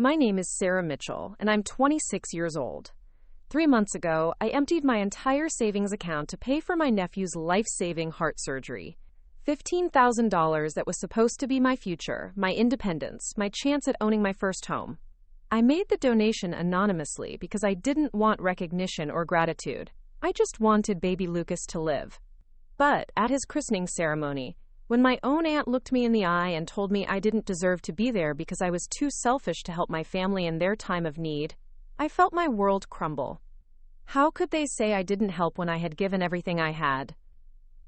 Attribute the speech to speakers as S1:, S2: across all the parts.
S1: My name is Sarah Mitchell, and I'm 26 years old. 3 months ago, I emptied my entire savings account to pay for my nephew's life-saving heart surgery. $15,000 that was supposed to be my future, my independence, my chance at owning my first home. I made the donation anonymously because I didn't want recognition or gratitude. I just wanted baby Lucas to live. But at his christening ceremony, when my own aunt looked me in the eye and told me I didn't deserve to be there because I was too selfish to help my family in their time of need, I felt my world crumble. How could they say I didn't help when I had given everything I had?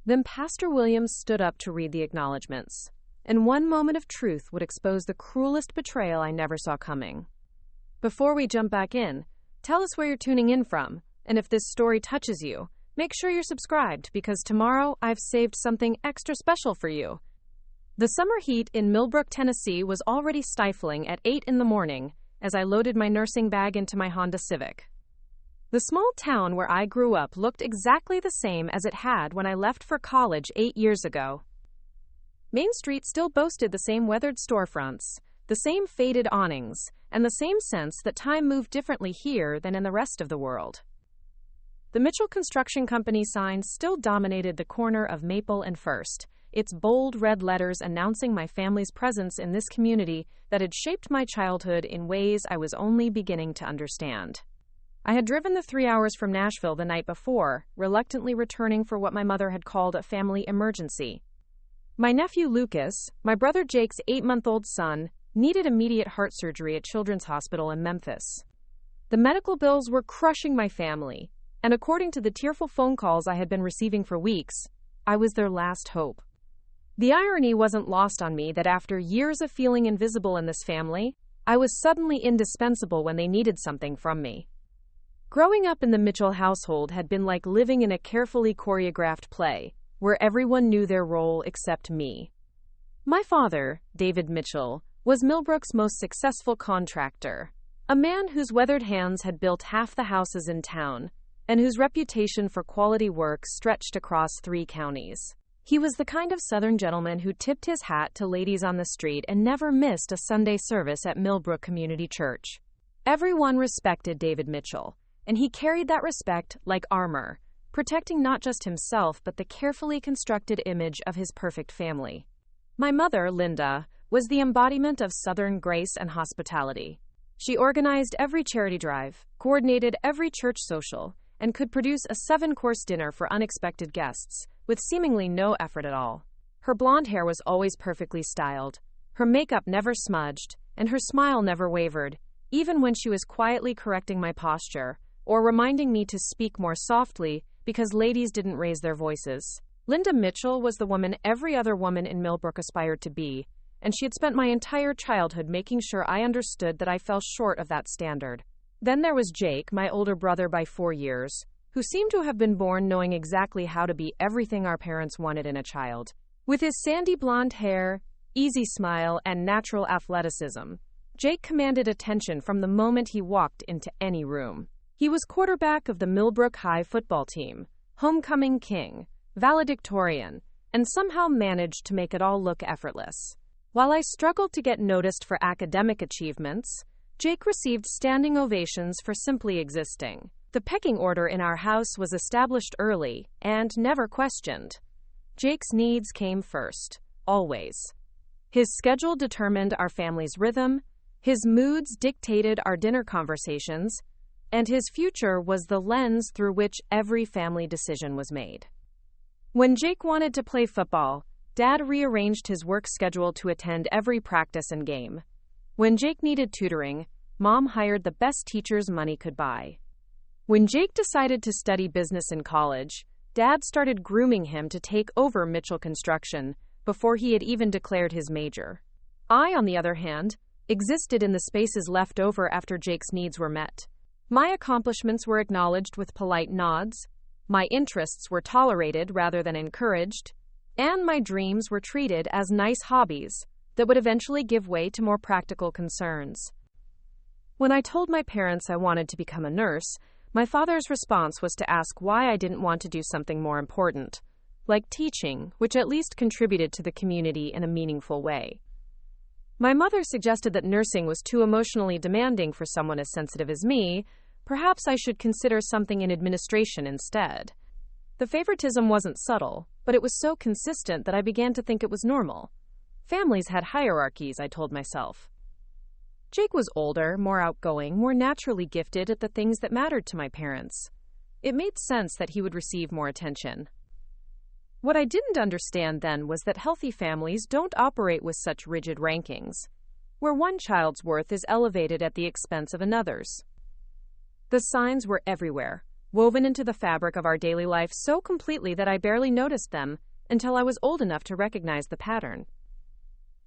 S1: Then Pastor Williams stood up to read the acknowledgments, and one moment of truth would expose the cruelest betrayal I never saw coming. Before we jump back in, tell us where you're tuning in from, and if this story touches you, make sure you're subscribed because tomorrow I've saved something extra special for you. The summer heat in Millbrook, Tennessee was already stifling at 8 in the morning as I loaded my nursing bag into my Honda Civic. The small town where I grew up looked exactly the same as it had when I left for college 8 years ago. Main Street still boasted the same weathered storefronts, the same faded awnings, and the same sense that time moved differently here than in the rest of the world. The Mitchell Construction Company sign still dominated the corner of Maple and First, its bold red letters announcing my family's presence in this community that had shaped my childhood in ways I was only beginning to understand. I had driven the 3 hours from Nashville the night before, reluctantly returning for what my mother had called a family emergency. My nephew Lucas, my brother Jake's 8-month-old son, needed immediate heart surgery at Children's Hospital in Memphis. The medical bills were crushing my family, and according to the tearful phone calls I had been receiving for weeks, I was their last hope. The irony wasn't lost on me that after years of feeling invisible in this family, I was suddenly indispensable when they needed something from me. Growing up in the Mitchell household had been like living in a carefully choreographed play, where everyone knew their role except me. My father, David Mitchell, was Millbrook's most successful contractor, a man whose weathered hands had built half the houses in town, and whose reputation for quality work stretched across 3 counties. He was the kind of Southern gentleman who tipped his hat to ladies on the street and never missed a Sunday service at Millbrook Community Church. Everyone respected David Mitchell, and he carried that respect like armor, protecting not just himself but the carefully constructed image of his perfect family. My mother, Linda, was the embodiment of Southern grace and hospitality. She organized every charity drive, coordinated every church social, and could produce a 7-course dinner for unexpected guests, with seemingly no effort at all. Her blonde hair was always perfectly styled, her makeup never smudged, and her smile never wavered, even when she was quietly correcting my posture, or reminding me to speak more softly because ladies didn't raise their voices. Linda Mitchell was the woman every other woman in Millbrook aspired to be, and she had spent my entire childhood making sure I understood that I fell short of that standard. Then there was Jake, my older brother by 4 years, who seemed to have been born knowing exactly how to be everything our parents wanted in a child. With his sandy blonde hair, easy smile, and natural athleticism, Jake commanded attention from the moment he walked into any room. He was quarterback of the Millbrook High football team, homecoming king, valedictorian, and somehow managed to make it all look effortless. While I struggled to get noticed for academic achievements, Jake received standing ovations for simply existing. The pecking order in our house was established early and never questioned. Jake's needs came first, always. His schedule determined our family's rhythm, his moods dictated our dinner conversations, and his future was the lens through which every family decision was made. When Jake wanted to play football, Dad rearranged his work schedule to attend every practice and game. When Jake needed tutoring, Mom hired the best teachers money could buy. When Jake decided to study business in college, Dad started grooming him to take over Mitchell Construction before he had even declared his major. I, on the other hand, existed in the spaces left over after Jake's needs were met. My accomplishments were acknowledged with polite nods, my interests were tolerated rather than encouraged, and my dreams were treated as nice hobbies that would eventually give way to more practical concerns. When I told my parents I wanted to become a nurse, my father's response was to ask why I didn't want to do something more important, like teaching, which at least contributed to the community in a meaningful way. My mother suggested that nursing was too emotionally demanding for someone as sensitive as me. Perhaps I should consider something in administration instead. The favoritism wasn't subtle, but it was so consistent that I began to think it was normal. Families had hierarchies, I told myself. Jake was older, more outgoing, more naturally gifted at the things that mattered to my parents. It made sense that he would receive more attention. What I didn't understand then was that healthy families don't operate with such rigid rankings, where one child's worth is elevated at the expense of another's. The signs were everywhere, woven into the fabric of our daily life so completely that I barely noticed them until I was old enough to recognize the pattern.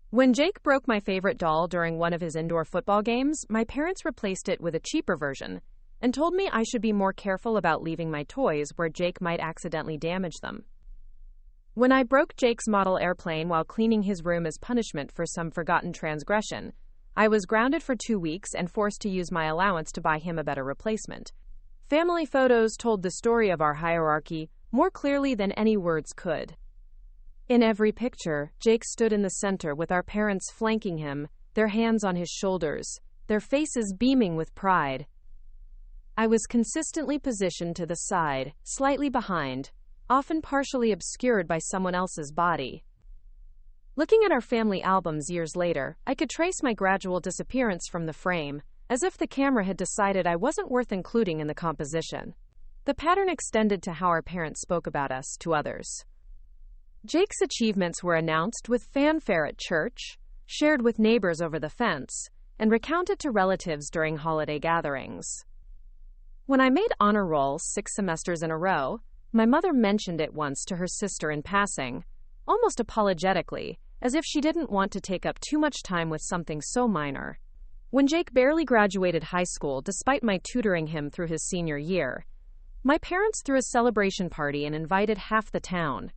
S1: When Jake broke my favorite doll during one of his indoor football games, my parents replaced it with a cheaper version and told me I should be more careful about leaving my toys where Jake might accidentally damage them. When I broke Jake's model airplane while cleaning his room as punishment for some forgotten transgression, I was grounded for 2 weeks and forced to use my allowance to buy him a better replacement. Family photos told the story of our hierarchy more clearly than any words could. In every picture, Jake stood in the center with our parents flanking him, their hands on his shoulders, their faces beaming with pride. I was consistently positioned to the side, slightly behind, often partially obscured by someone else's body. Looking at our family albums years later, I could trace my gradual disappearance from the frame, as if the camera had decided I wasn't worth including in the composition. The pattern extended to how our parents spoke about us to others. Jake's achievements were announced with fanfare at church, shared with neighbors over the fence, and recounted to relatives during holiday gatherings. When I made honor roll 6 semesters in a row, my mother mentioned it once to her sister in passing, almost apologetically, as if she didn't want to take up too much time with something so minor. When Jake barely graduated high school despite my tutoring him through his senior year, my parents threw a celebration party and invited half the town.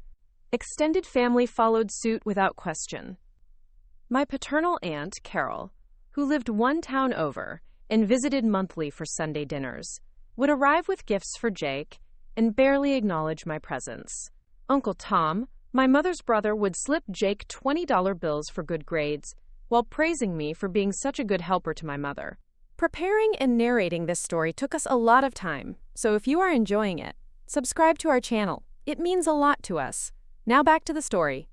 S1: Extended family followed suit without question. My paternal aunt, Carol, who lived one town over and visited monthly for Sunday dinners, would arrive with gifts for Jake and barely acknowledge my presence. Uncle Tom, my mother's brother, would slip Jake $20 bills for good grades while praising me for being such a good helper to my mother. Preparing and narrating this story took us a lot of time, so if you are enjoying it, subscribe to our channel. It means a lot to us. Now back to the story.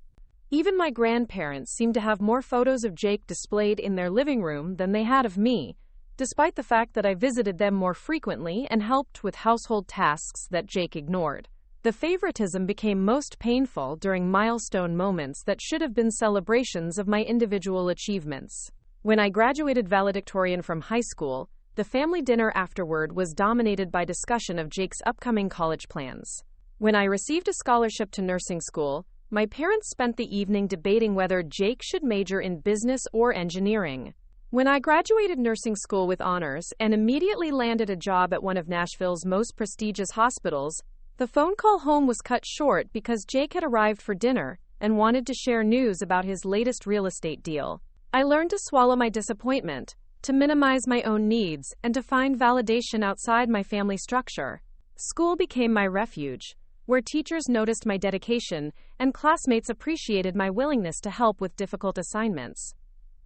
S1: Even my grandparents seemed to have more photos of Jake displayed in their living room than they had of me, despite the fact that I visited them more frequently and helped with household tasks that Jake ignored. The favoritism became most painful during milestone moments that should have been celebrations of my individual achievements. When I graduated valedictorian from high school, the family dinner afterward was dominated by discussion of Jake's upcoming college plans. When I received a scholarship to nursing school, my parents spent the evening debating whether Jake should major in business or engineering. When I graduated nursing school with honors and immediately landed a job at one of Nashville's most prestigious hospitals, the phone call home was cut short because Jake had arrived for dinner and wanted to share news about his latest real estate deal. I learned to swallow my disappointment, to minimize my own needs, and to find validation outside my family structure. School became my refuge, where teachers noticed my dedication and classmates appreciated my willingness to help with difficult assignments.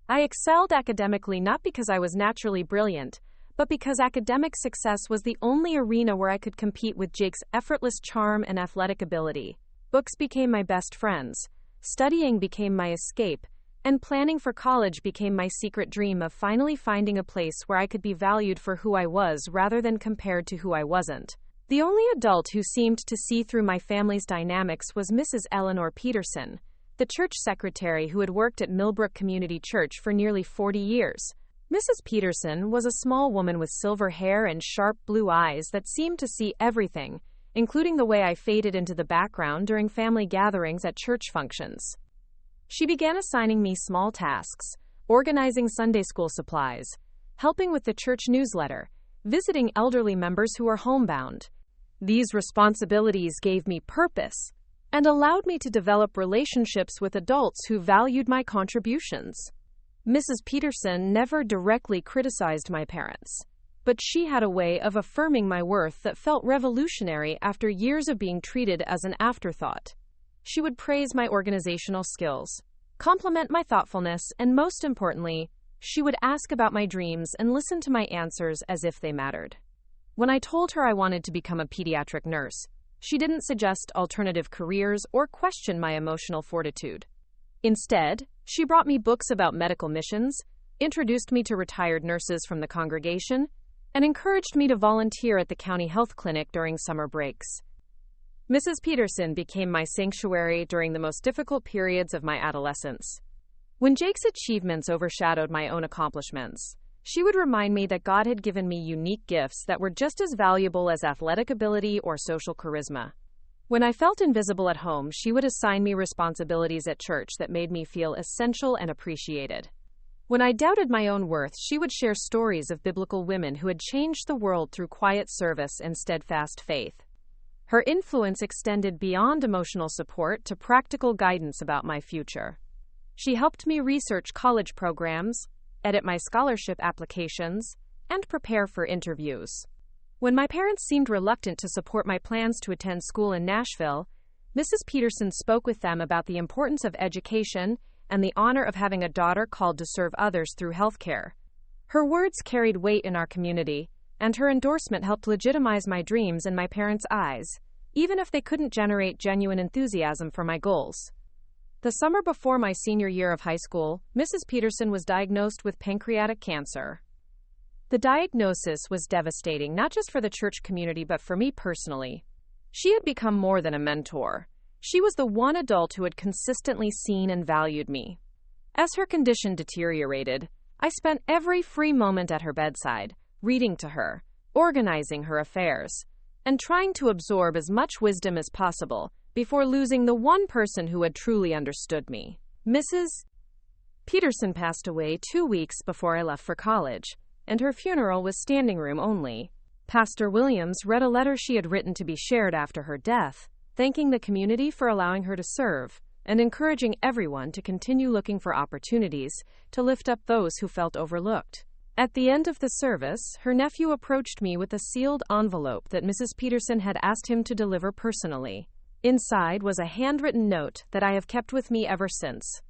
S1: I excelled academically not because I was naturally brilliant, but because academic success was the only arena where I could compete with Jake's effortless charm and athletic ability. Books became my best friends, studying became my escape, and planning for college became my secret dream of finally finding a place where I could be valued for who I was rather than compared to who I wasn't. The only adult who seemed to see through my family's dynamics was Mrs. Eleanor Peterson, the church secretary who had worked at Millbrook Community Church for nearly 40 years. Mrs. Peterson was a small woman with silver hair and sharp blue eyes that seemed to see everything, including the way I faded into the background during family gatherings at church functions. She began assigning me small tasks, organizing Sunday school supplies, helping with the church newsletter, visiting elderly members who were homebound. These responsibilities gave me purpose and allowed me to develop relationships with adults who valued my contributions. Mrs. Peterson never directly criticized my parents, but she had a way of affirming my worth that felt revolutionary after years of being treated as an afterthought. She would praise my organizational skills, compliment my thoughtfulness, and most importantly, she would ask about my dreams and listen to my answers as if they mattered. When I told her I wanted to become a pediatric nurse, she didn't suggest alternative careers or question my emotional fortitude. Instead, she brought me books about medical missions, introduced me to retired nurses from the congregation, and encouraged me to volunteer at the county health clinic during summer breaks. Mrs. Peterson became my sanctuary during the most difficult periods of my adolescence. When Jake's achievements overshadowed my own accomplishments, she would remind me that God had given me unique gifts that were just as valuable as athletic ability or social charisma. When I felt invisible at home, she would assign me responsibilities at church that made me feel essential and appreciated. When I doubted my own worth, she would share stories of biblical women who had changed the world through quiet service and steadfast faith. Her influence extended beyond emotional support to practical guidance about my future. She helped me research college programs, edit my scholarship applications, and prepare for interviews. When my parents seemed reluctant to support my plans to attend school in Nashville, Mrs. Peterson spoke with them about the importance of education and the honor of having a daughter called to serve others through healthcare. Her words carried weight in our community, and her endorsement helped legitimize my dreams in my parents' eyes, even if they couldn't generate genuine enthusiasm for my goals. The summer before my senior year of high school, Mrs. Peterson was diagnosed with pancreatic cancer. The diagnosis was devastating, not just for the church community, but for me personally. She had become more than a mentor. She was the one adult who had consistently seen and valued me. As her condition deteriorated, I spent every free moment at her bedside, reading to her, organizing her affairs, and trying to absorb as much wisdom as possible before losing the one person who had truly understood me. Mrs. Peterson passed away 2 weeks before I left for college, and her funeral was standing room only. Pastor Williams read a letter she had written to be shared after her death, thanking the community for allowing her to serve, and encouraging everyone to continue looking for opportunities to lift up those who felt overlooked. At the end of the service, her nephew approached me with a sealed envelope that Mrs. Peterson had asked him to deliver personally. Inside was a handwritten note that I have kept with me ever since.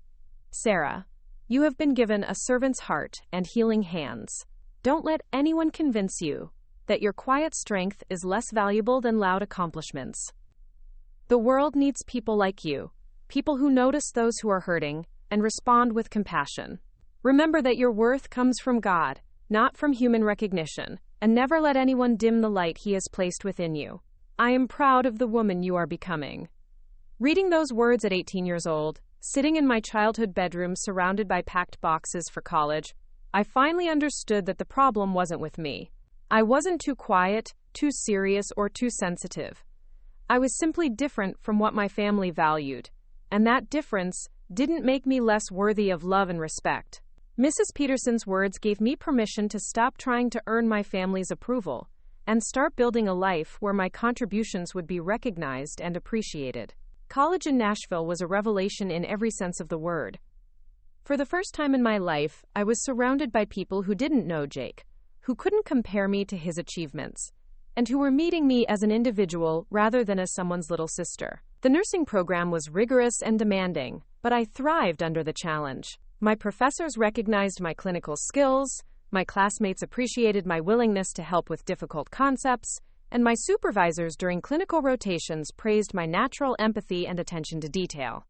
S1: Sarah, you have been given a servant's heart and healing hands. Don't let anyone convince you that your quiet strength is less valuable than loud accomplishments. The world needs people like you, people who notice those who are hurting and respond with compassion. Remember that your worth comes from God, not from human recognition, and never let anyone dim the light He has placed within you. I am proud of the woman you are becoming. Reading those words at 18 years old, sitting in my childhood bedroom surrounded by packed boxes for college, I finally understood that the problem wasn't with me. I wasn't too quiet, too serious, or too sensitive. I was simply different from what my family valued, and that difference didn't make me less worthy of love and respect. Mrs. Peterson's words gave me permission to stop trying to earn my family's approval and start building a life where my contributions would be recognized and appreciated. College in Nashville was a revelation in every sense of the word. For the first time in my life, I was surrounded by people who didn't know Jake, who couldn't compare me to his achievements, and who were meeting me as an individual rather than as someone's little sister. The nursing program was rigorous and demanding, but I thrived under the challenge. My professors recognized my clinical skills, my classmates appreciated my willingness to help with difficult concepts, and my supervisors during clinical rotations praised my natural empathy and attention to detail.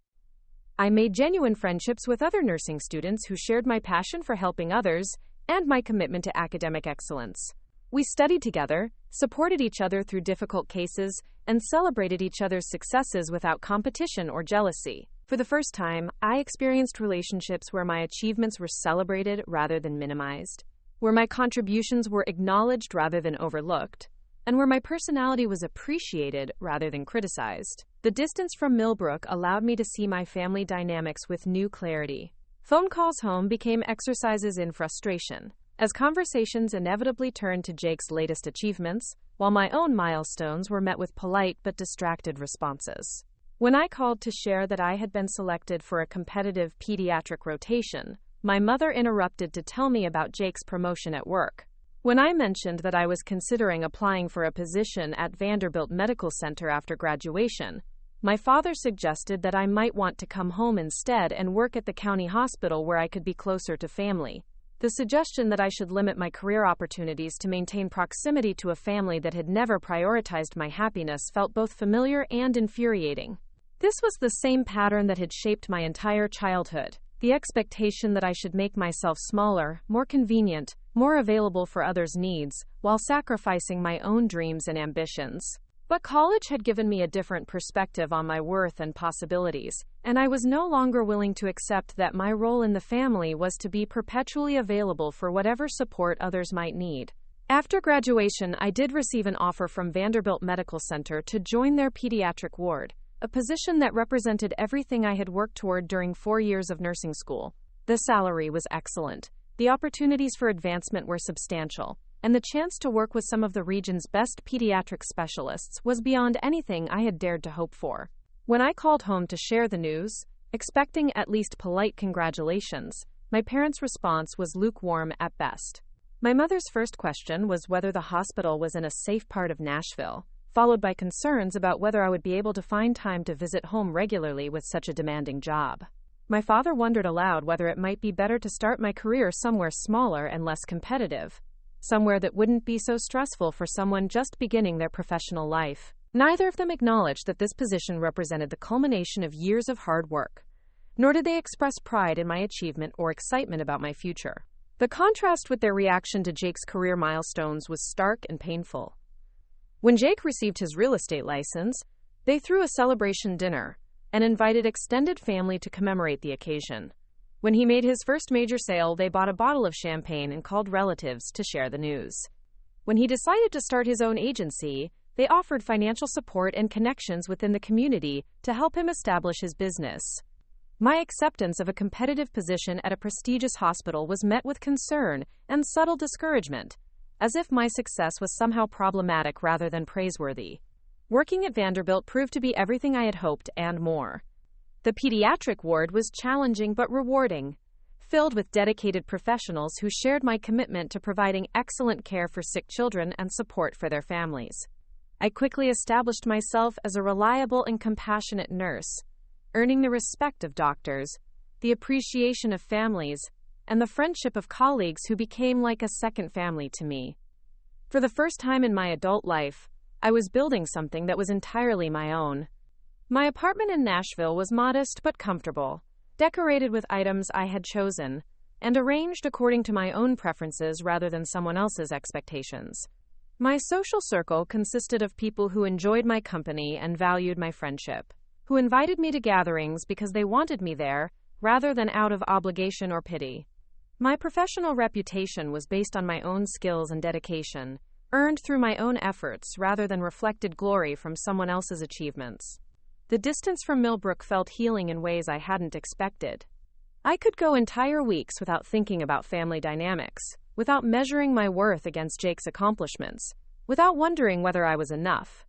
S1: I made genuine friendships with other nursing students who shared my passion for helping others and my commitment to academic excellence. We studied together, supported each other through difficult cases, and celebrated each other's successes without competition or jealousy. For the first time, I experienced relationships where my achievements were celebrated rather than minimized, where my contributions were acknowledged rather than overlooked, and where my personality was appreciated rather than criticized. The distance from Millbrook allowed me to see my family dynamics with new clarity. Phone calls home became exercises in frustration, as conversations inevitably turned to Jake's latest achievements, while my own milestones were met with polite but distracted responses. When I called to share that I had been selected for a competitive pediatric rotation, my mother interrupted to tell me about Jake's promotion at work. When I mentioned that I was considering applying for a position at Vanderbilt Medical Center after graduation, My father suggested that I might want to come home instead and work at the county hospital where I could be closer to family. The suggestion that I should limit my career opportunities to maintain proximity to a family that had never prioritized my happiness felt both familiar and infuriating. This was the same pattern that had shaped my entire childhood. The expectation that I should make myself smaller, more convenient, more available for others' needs, while sacrificing my own dreams and ambitions. But college had given me a different perspective on my worth and possibilities, and I was no longer willing to accept that my role in the family was to be perpetually available for whatever support others might need. After graduation, I did receive an offer from Vanderbilt Medical Center to join their pediatric ward, a position that represented everything I had worked toward during 4 years of nursing school. The salary was excellent, the opportunities for advancement were substantial, and the chance to work with some of the region's best pediatric specialists was beyond anything I had dared to hope for. When I called home to share the news, expecting at least polite congratulations, my parents' response was lukewarm at best. My mother's first question was whether the hospital was in a safe part of Nashville, followed by concerns about whether I would be able to find time to visit home regularly with such a demanding job. My father wondered aloud whether it might be better to start my career somewhere smaller and less competitive, somewhere that wouldn't be so stressful for someone just beginning their professional life. Neither of them acknowledged that this position represented the culmination of years of hard work, nor did they express pride in my achievement or excitement about my future. The contrast with their reaction to Jake's career milestones was stark and painful. When Jake received his real estate license, they threw a celebration dinner and invited extended family to commemorate the occasion. When he made his first major sale, they bought a bottle of champagne and called relatives to share the news. When he decided to start his own agency, they offered financial support and connections within the community to help him establish his business. My acceptance of a competitive position at a prestigious hospital was met with concern and subtle discouragement, as if my success was somehow problematic rather than praiseworthy. Working at Vanderbilt proved to be everything I had hoped and more. The pediatric ward was challenging but rewarding, filled with dedicated professionals who shared my commitment to providing excellent care for sick children and support for their families. I quickly established myself as a reliable and compassionate nurse, earning the respect of doctors, the appreciation of families, and the friendship of colleagues who became like a second family to me. For the first time in my adult life, I was building something that was entirely my own. My apartment in Nashville was modest but comfortable, decorated with items I had chosen, and arranged according to my own preferences rather than someone else's expectations. My social circle consisted of people who enjoyed my company and valued my friendship, who invited me to gatherings because they wanted me there rather than out of obligation or pity. My professional reputation was based on my own skills and dedication, earned through my own efforts rather than reflected glory from someone else's achievements. The distance from Millbrook felt healing in ways I hadn't expected. I could go entire weeks without thinking about family dynamics, without measuring my worth against Jake's accomplishments, without wondering whether I was enough.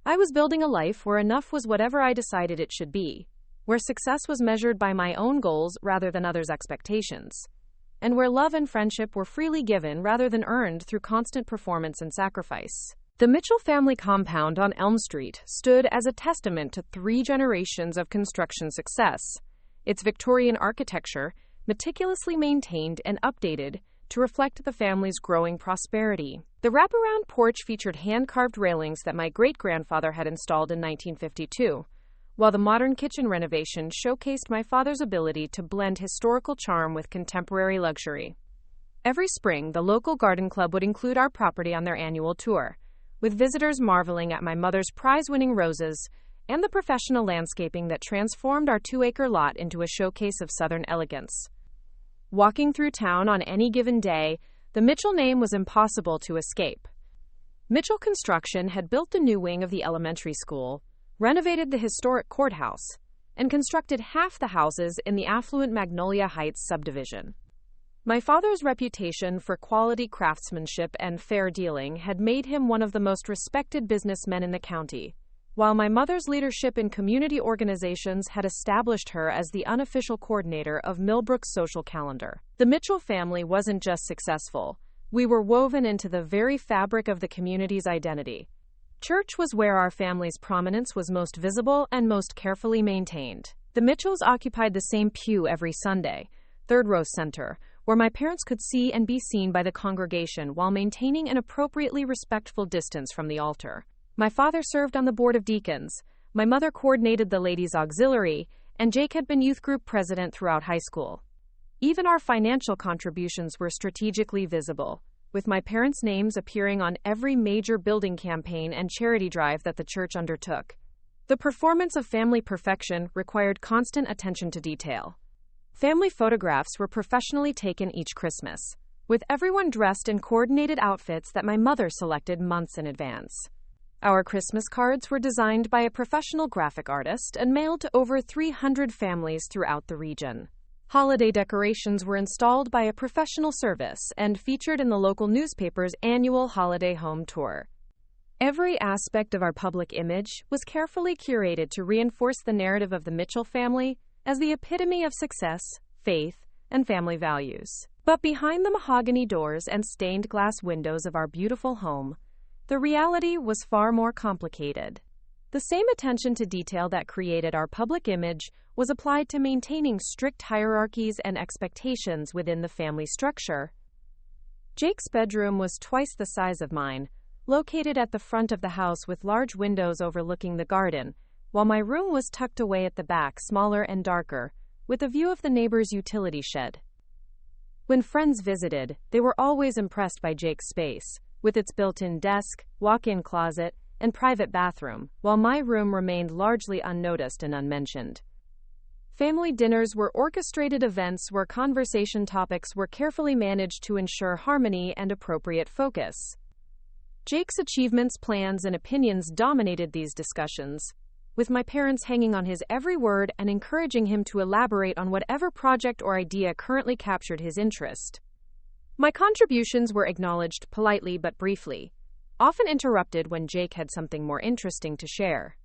S1: I was building a life where enough was whatever I decided it should be, where success was measured by my own goals rather than others' expectations, and where love and friendship were freely given rather than earned through constant performance and sacrifice. The Mitchell family compound on Elm Street stood as a testament to 3 generations of construction success, its Victorian architecture meticulously maintained and updated to reflect the family's growing prosperity. The wraparound porch featured hand-carved railings that my great-grandfather had installed in 1952, while the modern kitchen renovation showcased my father's ability to blend historical charm with contemporary luxury. Every spring, the local garden club would include our property on their annual tour, with visitors marveling at my mother's prize-winning roses and the professional landscaping that transformed our 2-acre lot into a showcase of Southern elegance. Walking through town on any given day, the Mitchell name was impossible to escape. Mitchell Construction had built a new wing of the elementary school, renovated the historic courthouse, and constructed half the houses in the affluent Magnolia Heights subdivision. My father's reputation for quality craftsmanship and fair dealing had made him one of the most respected businessmen in the county, while my mother's leadership in community organizations had established her as the unofficial coordinator of Millbrook's social calendar. The Mitchell family wasn't just successful, we were woven into the very fabric of the community's identity. Church was where our family's prominence was most visible and most carefully maintained. The Mitchells occupied the same pew every Sunday, third row center, where my parents could see and be seen by the congregation while maintaining an appropriately respectful distance from the altar. My father served on the board of deacons, my mother coordinated the ladies' auxiliary, and Jake had been youth group president throughout high school. Even our financial contributions were strategically visible, with my parents' names appearing on every major building campaign and charity drive that the church undertook. The performance of family perfection required constant attention to detail. Family photographs were professionally taken each Christmas, with everyone dressed in coordinated outfits that my mother selected months in advance. Our Christmas cards were designed by a professional graphic artist and mailed to over 300 families throughout the region. Holiday decorations were installed by a professional service and featured in the local newspaper's annual holiday home tour. Every aspect of our public image was carefully curated to reinforce the narrative of the Mitchell family as the epitome of success, faith, and family values. But behind the mahogany doors and stained glass windows of our beautiful home, the reality was far more complicated. The same attention to detail that created our public image was applied to maintaining strict hierarchies and expectations within the family structure. Jake's bedroom was twice the size of mine, located at the front of the house with large windows overlooking the garden, while my room was tucked away at the back, smaller and darker, with a view of the neighbor's utility shed. When friends visited, they were always impressed by Jake's space, with its built-in desk, walk-in closet, and private bathroom, while my room remained largely unnoticed and unmentioned. Family dinners were orchestrated events where conversation topics were carefully managed to ensure harmony and appropriate focus. Jake's achievements, plans, and opinions dominated these discussions, with my parents hanging on his every word and encouraging him to elaborate on whatever project or idea currently captured his interest. My contributions were acknowledged politely but briefly, often interrupted when Jake had something more interesting to share.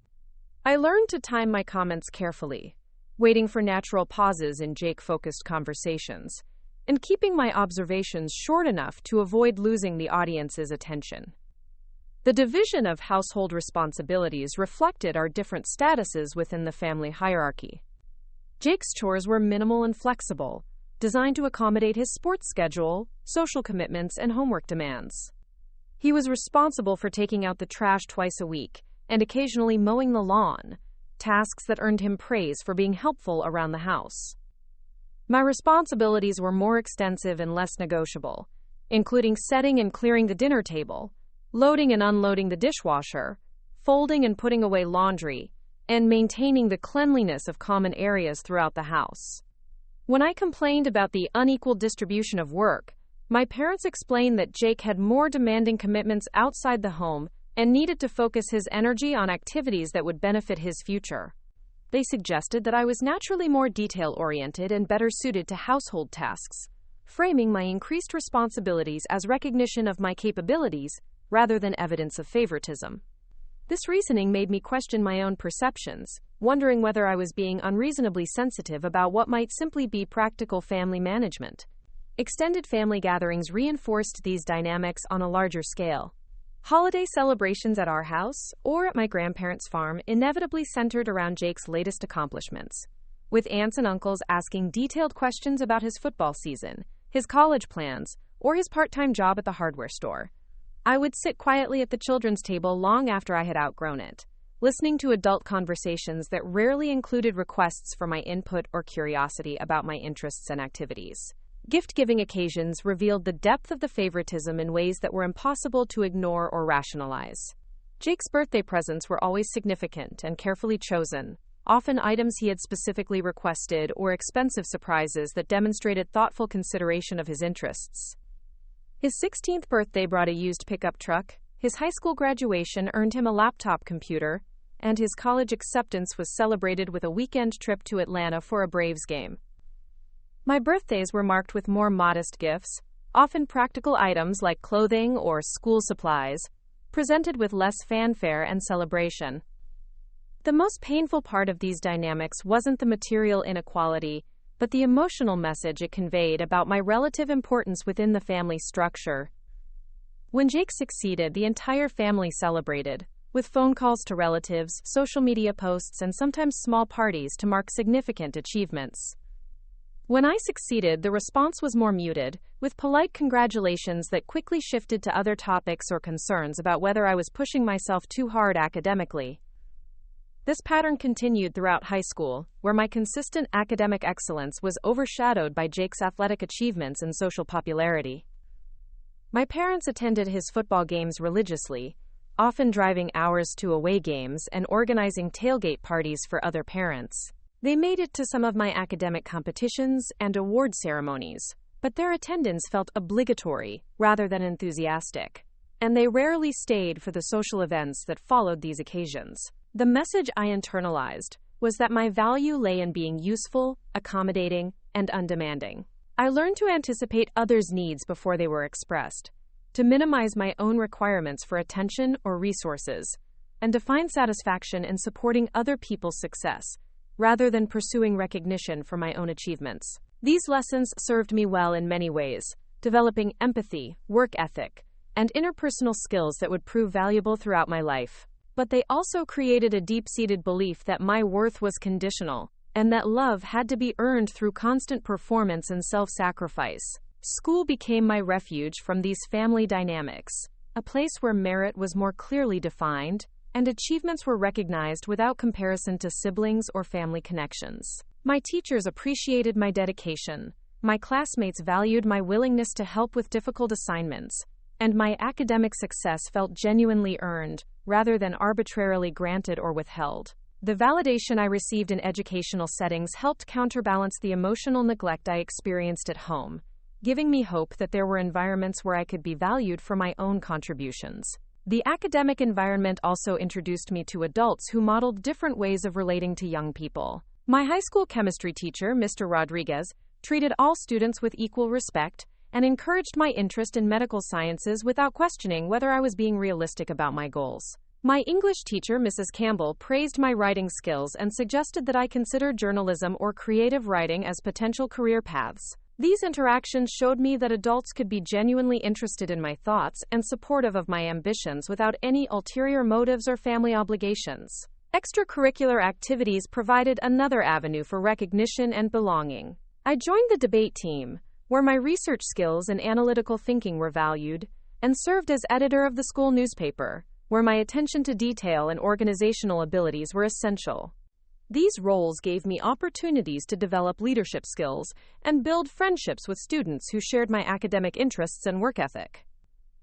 S1: I learned to time my comments carefully, waiting for natural pauses in Jake-focused conversations, and keeping my observations short enough to avoid losing the audience's attention. The division of household responsibilities reflected our different statuses within the family hierarchy. Jake's chores were minimal and flexible, designed to accommodate his sports schedule, social commitments, and homework demands. He was responsible for taking out the trash twice a week and occasionally mowing the lawn, tasks that earned him praise for being helpful around the house. My responsibilities were more extensive and less negotiable, including setting and clearing the dinner table, loading and unloading the dishwasher, folding and putting away laundry, and maintaining the cleanliness of common areas throughout the house. When I complained about the unequal distribution of work, my parents explained that Jake had more demanding commitments outside the home and needed to focus his energy on activities that would benefit his future. They suggested that I was naturally more detail-oriented and better suited to household tasks, framing my increased responsibilities as recognition of my capabilities rather than evidence of favoritism. This reasoning made me question my own perceptions, wondering whether I was being unreasonably sensitive about what might simply be practical family management. Extended family gatherings reinforced these dynamics on a larger scale. Holiday celebrations at our house or at my grandparents' farm inevitably centered around Jake's latest accomplishments, with aunts and uncles asking detailed questions about his football season, his college plans, or his part-time job at the hardware store. I would sit quietly at the children's table long after I had outgrown it, listening to adult conversations that rarely included requests for my input or curiosity about my interests and activities. Gift-giving occasions revealed the depth of the favoritism in ways that were impossible to ignore or rationalize. Jake's birthday presents were always significant and carefully chosen, often items he had specifically requested or expensive surprises that demonstrated thoughtful consideration of his interests. His 16th birthday brought a used pickup truck, his high school graduation earned him a laptop computer, and his college acceptance was celebrated with a weekend trip to Atlanta for a Braves game. My birthdays were marked with more modest gifts, often practical items like clothing or school supplies, presented with less fanfare and celebration. The most painful part of these dynamics wasn't the material inequality, but the emotional message it conveyed about my relative importance within the family structure. When Jake succeeded, the entire family celebrated, with phone calls to relatives, social media posts, and sometimes small parties to mark significant achievements. When I succeeded, the response was more muted, with polite congratulations that quickly shifted to other topics or concerns about whether I was pushing myself too hard academically. This pattern continued throughout high school, where my consistent academic excellence was overshadowed by Jake's athletic achievements and social popularity. My parents attended his football games religiously, often driving hours to away games and organizing tailgate parties for other parents. They made it to some of my academic competitions and award ceremonies, but their attendance felt obligatory rather than enthusiastic, and they rarely stayed for the social events that followed these occasions. The message I internalized was that my value lay in being useful, accommodating, and undemanding. I learned to anticipate others' needs before they were expressed, to minimize my own requirements for attention or resources, and to find satisfaction in supporting other people's success, rather than pursuing recognition for my own achievements. These lessons served me well in many ways, developing empathy, work ethic, and interpersonal skills that would prove valuable throughout my life. But they also created a deep-seated belief that my worth was conditional, and that love had to be earned through constant performance and self-sacrifice. School became my refuge from these family dynamics, a place where merit was more clearly defined, and achievements were recognized without comparison to siblings or family connections. My teachers appreciated my dedication, my classmates valued my willingness to help with difficult assignments, and my academic success felt genuinely earned, rather than arbitrarily granted or withheld. The validation I received in educational settings helped counterbalance the emotional neglect I experienced at home, giving me hope that there were environments where I could be valued for my own contributions. The academic environment also introduced me to adults who modeled different ways of relating to young people. My high school chemistry teacher, Mr. Rodriguez, treated all students with equal respect and encouraged my interest in medical sciences without questioning whether I was being realistic about my goals. My English teacher, Mrs. Campbell, praised my writing skills and suggested that I consider journalism or creative writing as potential career paths. These interactions showed me that adults could be genuinely interested in my thoughts and supportive of my ambitions without any ulterior motives or family obligations. Extracurricular activities provided another avenue for recognition and belonging. I joined the debate team, where my research skills and analytical thinking were valued, and served as editor of the school newspaper, where my attention to detail and organizational abilities were essential. These roles gave me opportunities to develop leadership skills and build friendships with students who shared my academic interests and work ethic.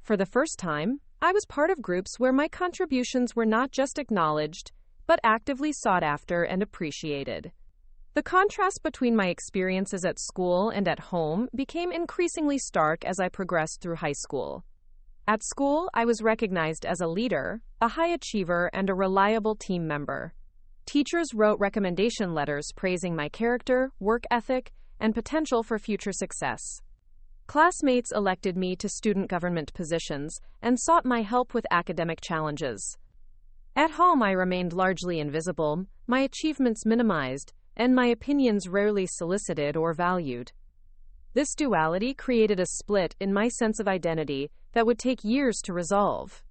S1: For the first time, I was part of groups where my contributions were not just acknowledged, but actively sought after and appreciated. The contrast between my experiences at school and at home became increasingly stark as I progressed through high school. At school, I was recognized as a leader, a high achiever, and a reliable team member. Teachers wrote recommendation letters praising my character, work ethic, and potential for future success. Classmates elected me to student government positions and sought my help with academic challenges. At home, I remained largely invisible, my achievements minimized, and my opinions rarely solicited or valued. This duality created a split in my sense of identity that would take years to resolve.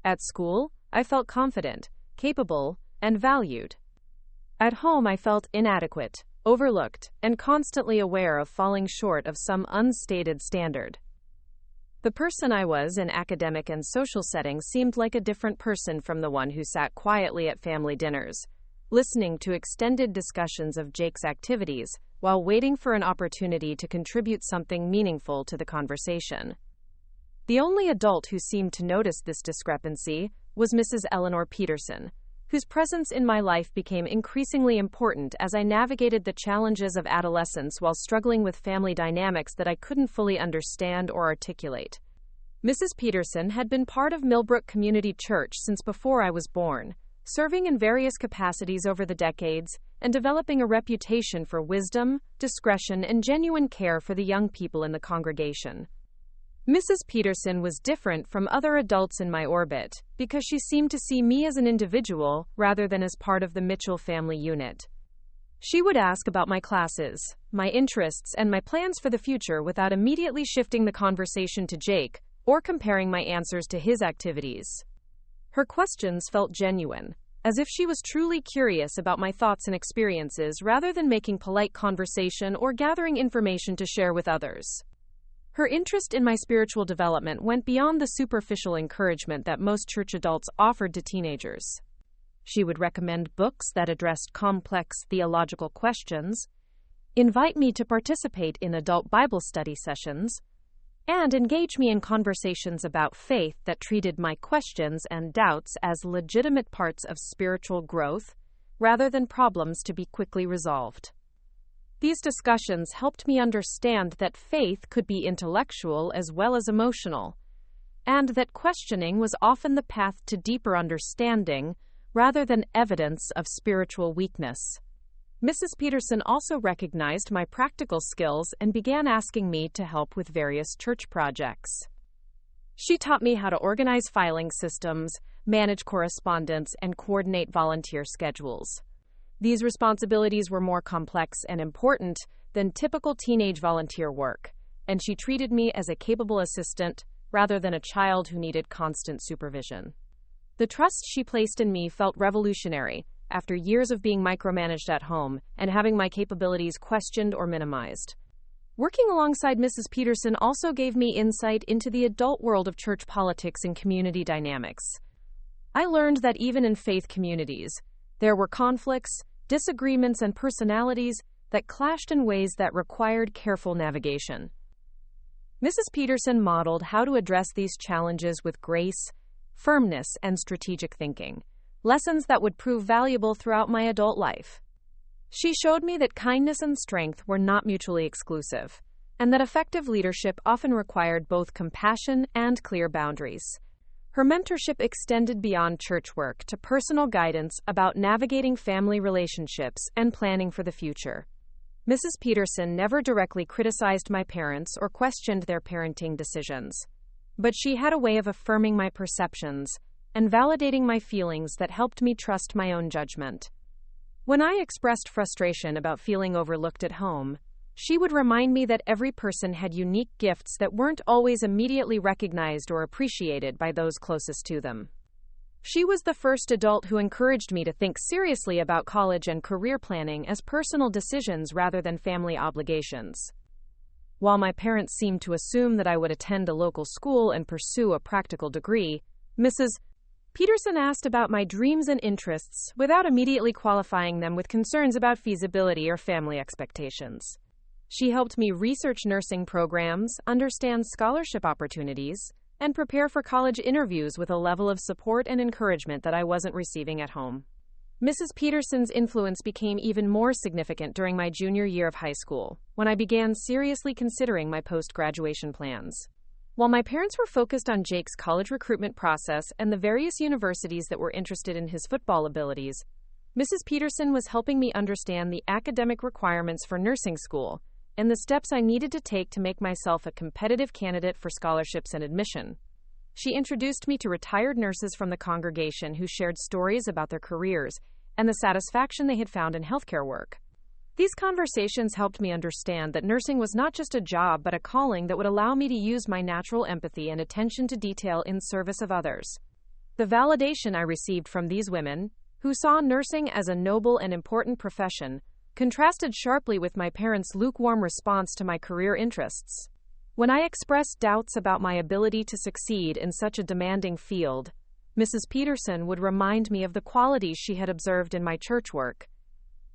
S1: At school, I felt confident, capable, and valued. At home, I felt inadequate, overlooked, and constantly aware of falling short of some unstated standard. The person I was in academic and social settings seemed like a different person from the one who sat quietly at family dinners, listening to extended discussions of Jake's activities while waiting for an opportunity to contribute something meaningful to the conversation. The only adult who seemed to notice this discrepancy was Mrs. Eleanor Peterson, whose presence in my life became increasingly important as I navigated the challenges of adolescence while struggling with family dynamics that I couldn't fully understand or articulate. Mrs. Peterson had been part of Millbrook Community Church since before I was born, serving in various capacities over the decades and developing a reputation for wisdom, discretion, and genuine care for the young people in the congregation. Mrs. Peterson was different from other adults in my orbit because she seemed to see me as an individual rather than as part of the Mitchell family unit. She would ask about my classes, my interests, and my plans for the future without immediately shifting the conversation to Jake or comparing my answers to his activities. Her questions felt genuine, as if she was truly curious about my thoughts and experiences rather than making polite conversation or gathering information to share with others. Her interest in my spiritual development went beyond the superficial encouragement that most church adults offered to teenagers. She would recommend books that addressed complex theological questions, invite me to participate in adult Bible study sessions, and engage me in conversations about faith that treated my questions and doubts as legitimate parts of spiritual growth rather than problems to be quickly resolved. These discussions helped me understand that faith could be intellectual as well as emotional, and that questioning was often the path to deeper understanding rather than evidence of spiritual weakness. Mrs. Peterson also recognized my practical skills and began asking me to help with various church projects. She taught me how to organize filing systems, manage correspondence, and coordinate volunteer schedules. These responsibilities were more complex and important than typical teenage volunteer work, and she treated me as a capable assistant rather than a child who needed constant supervision. The trust she placed in me felt revolutionary after years of being micromanaged at home and having my capabilities questioned or minimized. Working alongside Mrs. Peterson also gave me insight into the adult world of church politics and community dynamics. I learned that even in faith communities, there were conflicts, disagreements, and personalities that clashed in ways that required careful navigation. Mrs. Peterson modeled how to address these challenges with grace, firmness, and strategic thinking, lessons that would prove valuable throughout my adult life. She showed me that kindness and strength were not mutually exclusive, and that effective leadership often required both compassion and clear boundaries. Her mentorship extended beyond church work to personal guidance about navigating family relationships and planning for the future. Mrs. Peterson never directly criticized my parents or questioned their parenting decisions, but she had a way of affirming my perceptions and validating my feelings that helped me trust my own judgment. When I expressed frustration about feeling overlooked at home, she would remind me that every person had unique gifts that weren't always immediately recognized or appreciated by those closest to them. She was the first adult who encouraged me to think seriously about college and career planning as personal decisions rather than family obligations. While my parents seemed to assume that I would attend a local school and pursue a practical degree, Mrs. Peterson asked about my dreams and interests without immediately qualifying them with concerns about feasibility or family expectations. She helped me research nursing programs, understand scholarship opportunities, and prepare for college interviews with a level of support and encouragement that I wasn't receiving at home. Mrs. Peterson's influence became even more significant during my junior year of high school, when I began seriously considering my post-graduation plans. While my parents were focused on Jake's college recruitment process and the various universities that were interested in his football abilities, Mrs. Peterson was helping me understand the academic requirements for nursing school and the steps I needed to take to make myself a competitive candidate for scholarships and admission. She introduced me to retired nurses from the congregation who shared stories about their careers and the satisfaction they had found in healthcare work. These conversations helped me understand that nursing was not just a job but a calling that would allow me to use my natural empathy and attention to detail in service of others. The validation I received from these women, who saw nursing as a noble and important profession, contrasted sharply with my parents' lukewarm response to my career interests. When I expressed doubts about my ability to succeed in such a demanding field, Mrs. Peterson would remind me of the qualities she had observed in my church work: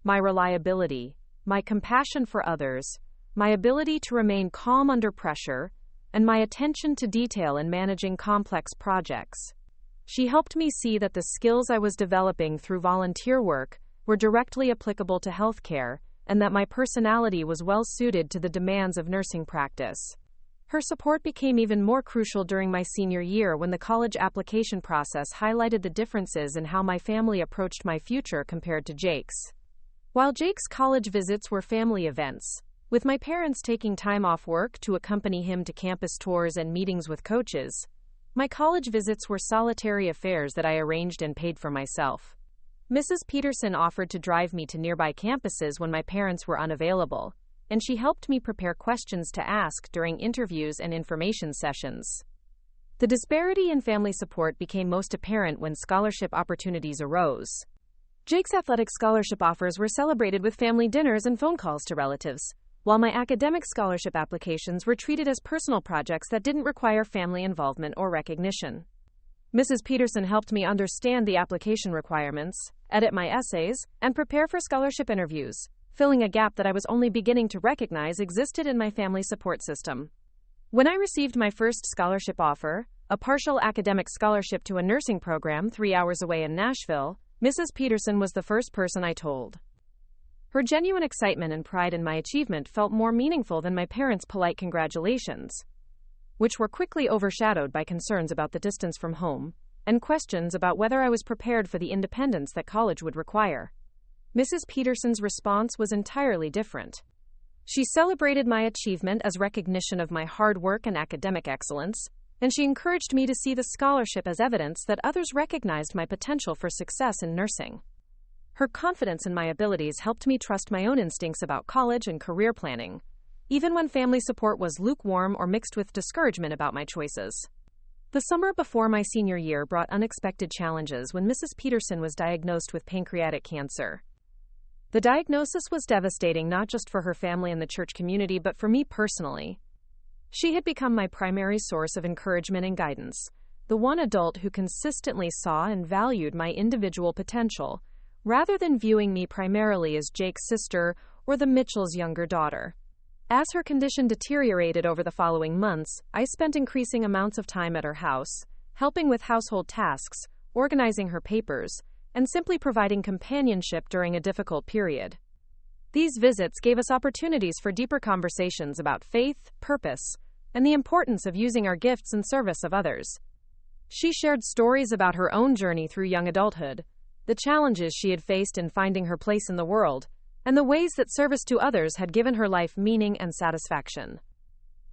S1: my reliability, my compassion for others, my ability to remain calm under pressure, and my attention to detail in managing complex projects. She helped me see that the skills I was developing through volunteer work were directly applicable to healthcare, and that my personality was well suited to the demands of nursing practice. Her support became even more crucial during my senior year when the college application process highlighted the differences in how my family approached my future compared to Jake's. While Jake's college visits were family events, with my parents taking time off work to accompany him to campus tours and meetings with coaches, my college visits were solitary affairs that I arranged and paid for myself. Mrs. Peterson offered to drive me to nearby campuses when my parents were unavailable, and she helped me prepare questions to ask during interviews and information sessions. The disparity in family support became most apparent when scholarship opportunities arose. Jake's athletic scholarship offers were celebrated with family dinners and phone calls to relatives, while my academic scholarship applications were treated as personal projects that didn't require family involvement or recognition. Mrs. Peterson helped me understand the application requirements, edit my essays, and prepare for scholarship interviews, filling a gap that I was only beginning to recognize existed in my family support system. When I received my first scholarship offer, a partial academic scholarship to a nursing program 3 hours away in Nashville, Mrs. Peterson was the first person I told. Her genuine excitement and pride in my achievement felt more meaningful than my parents' polite congratulations, which were quickly overshadowed by concerns about the distance from home and questions about whether I was prepared for the independence that college would require. Mrs. Peterson's response was entirely different. She celebrated my achievement as recognition of my hard work and academic excellence, and she encouraged me to see the scholarship as evidence that others recognized my potential for success in nursing. Her confidence in my abilities helped me trust my own instincts about college and career planning, even when family support was lukewarm or mixed with discouragement about my choices. The summer before my senior year brought unexpected challenges when Mrs. Peterson was diagnosed with pancreatic cancer. The diagnosis was devastating not just for her family and the church community, but for me personally. She had become my primary source of encouragement and guidance, the one adult who consistently saw and valued my individual potential, rather than viewing me primarily as Jake's sister or the Mitchell's younger daughter. As her condition deteriorated over the following months, I spent increasing amounts of time at her house, helping with household tasks, organizing her papers, and simply providing companionship during a difficult period. These visits gave us opportunities for deeper conversations about faith, purpose, and the importance of using our gifts in service of others. She shared stories about her own journey through young adulthood, the challenges she had faced in finding her place in the world, and the ways that service to others had given her life meaning and satisfaction.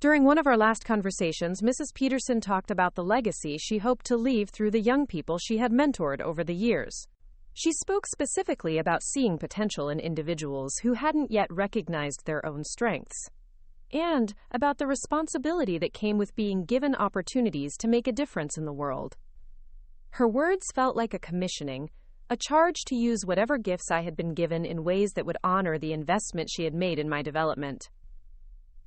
S1: During one of our last conversations, Mrs. Peterson talked about the legacy she hoped to leave through the young people she had mentored over the years. She spoke specifically about seeing potential in individuals who hadn't yet recognized their own strengths, and about the responsibility that came with being given opportunities to make a difference in the world. Her words felt like a commissioning, a charge to use whatever gifts I had been given in ways that would honor the investment she had made in my development.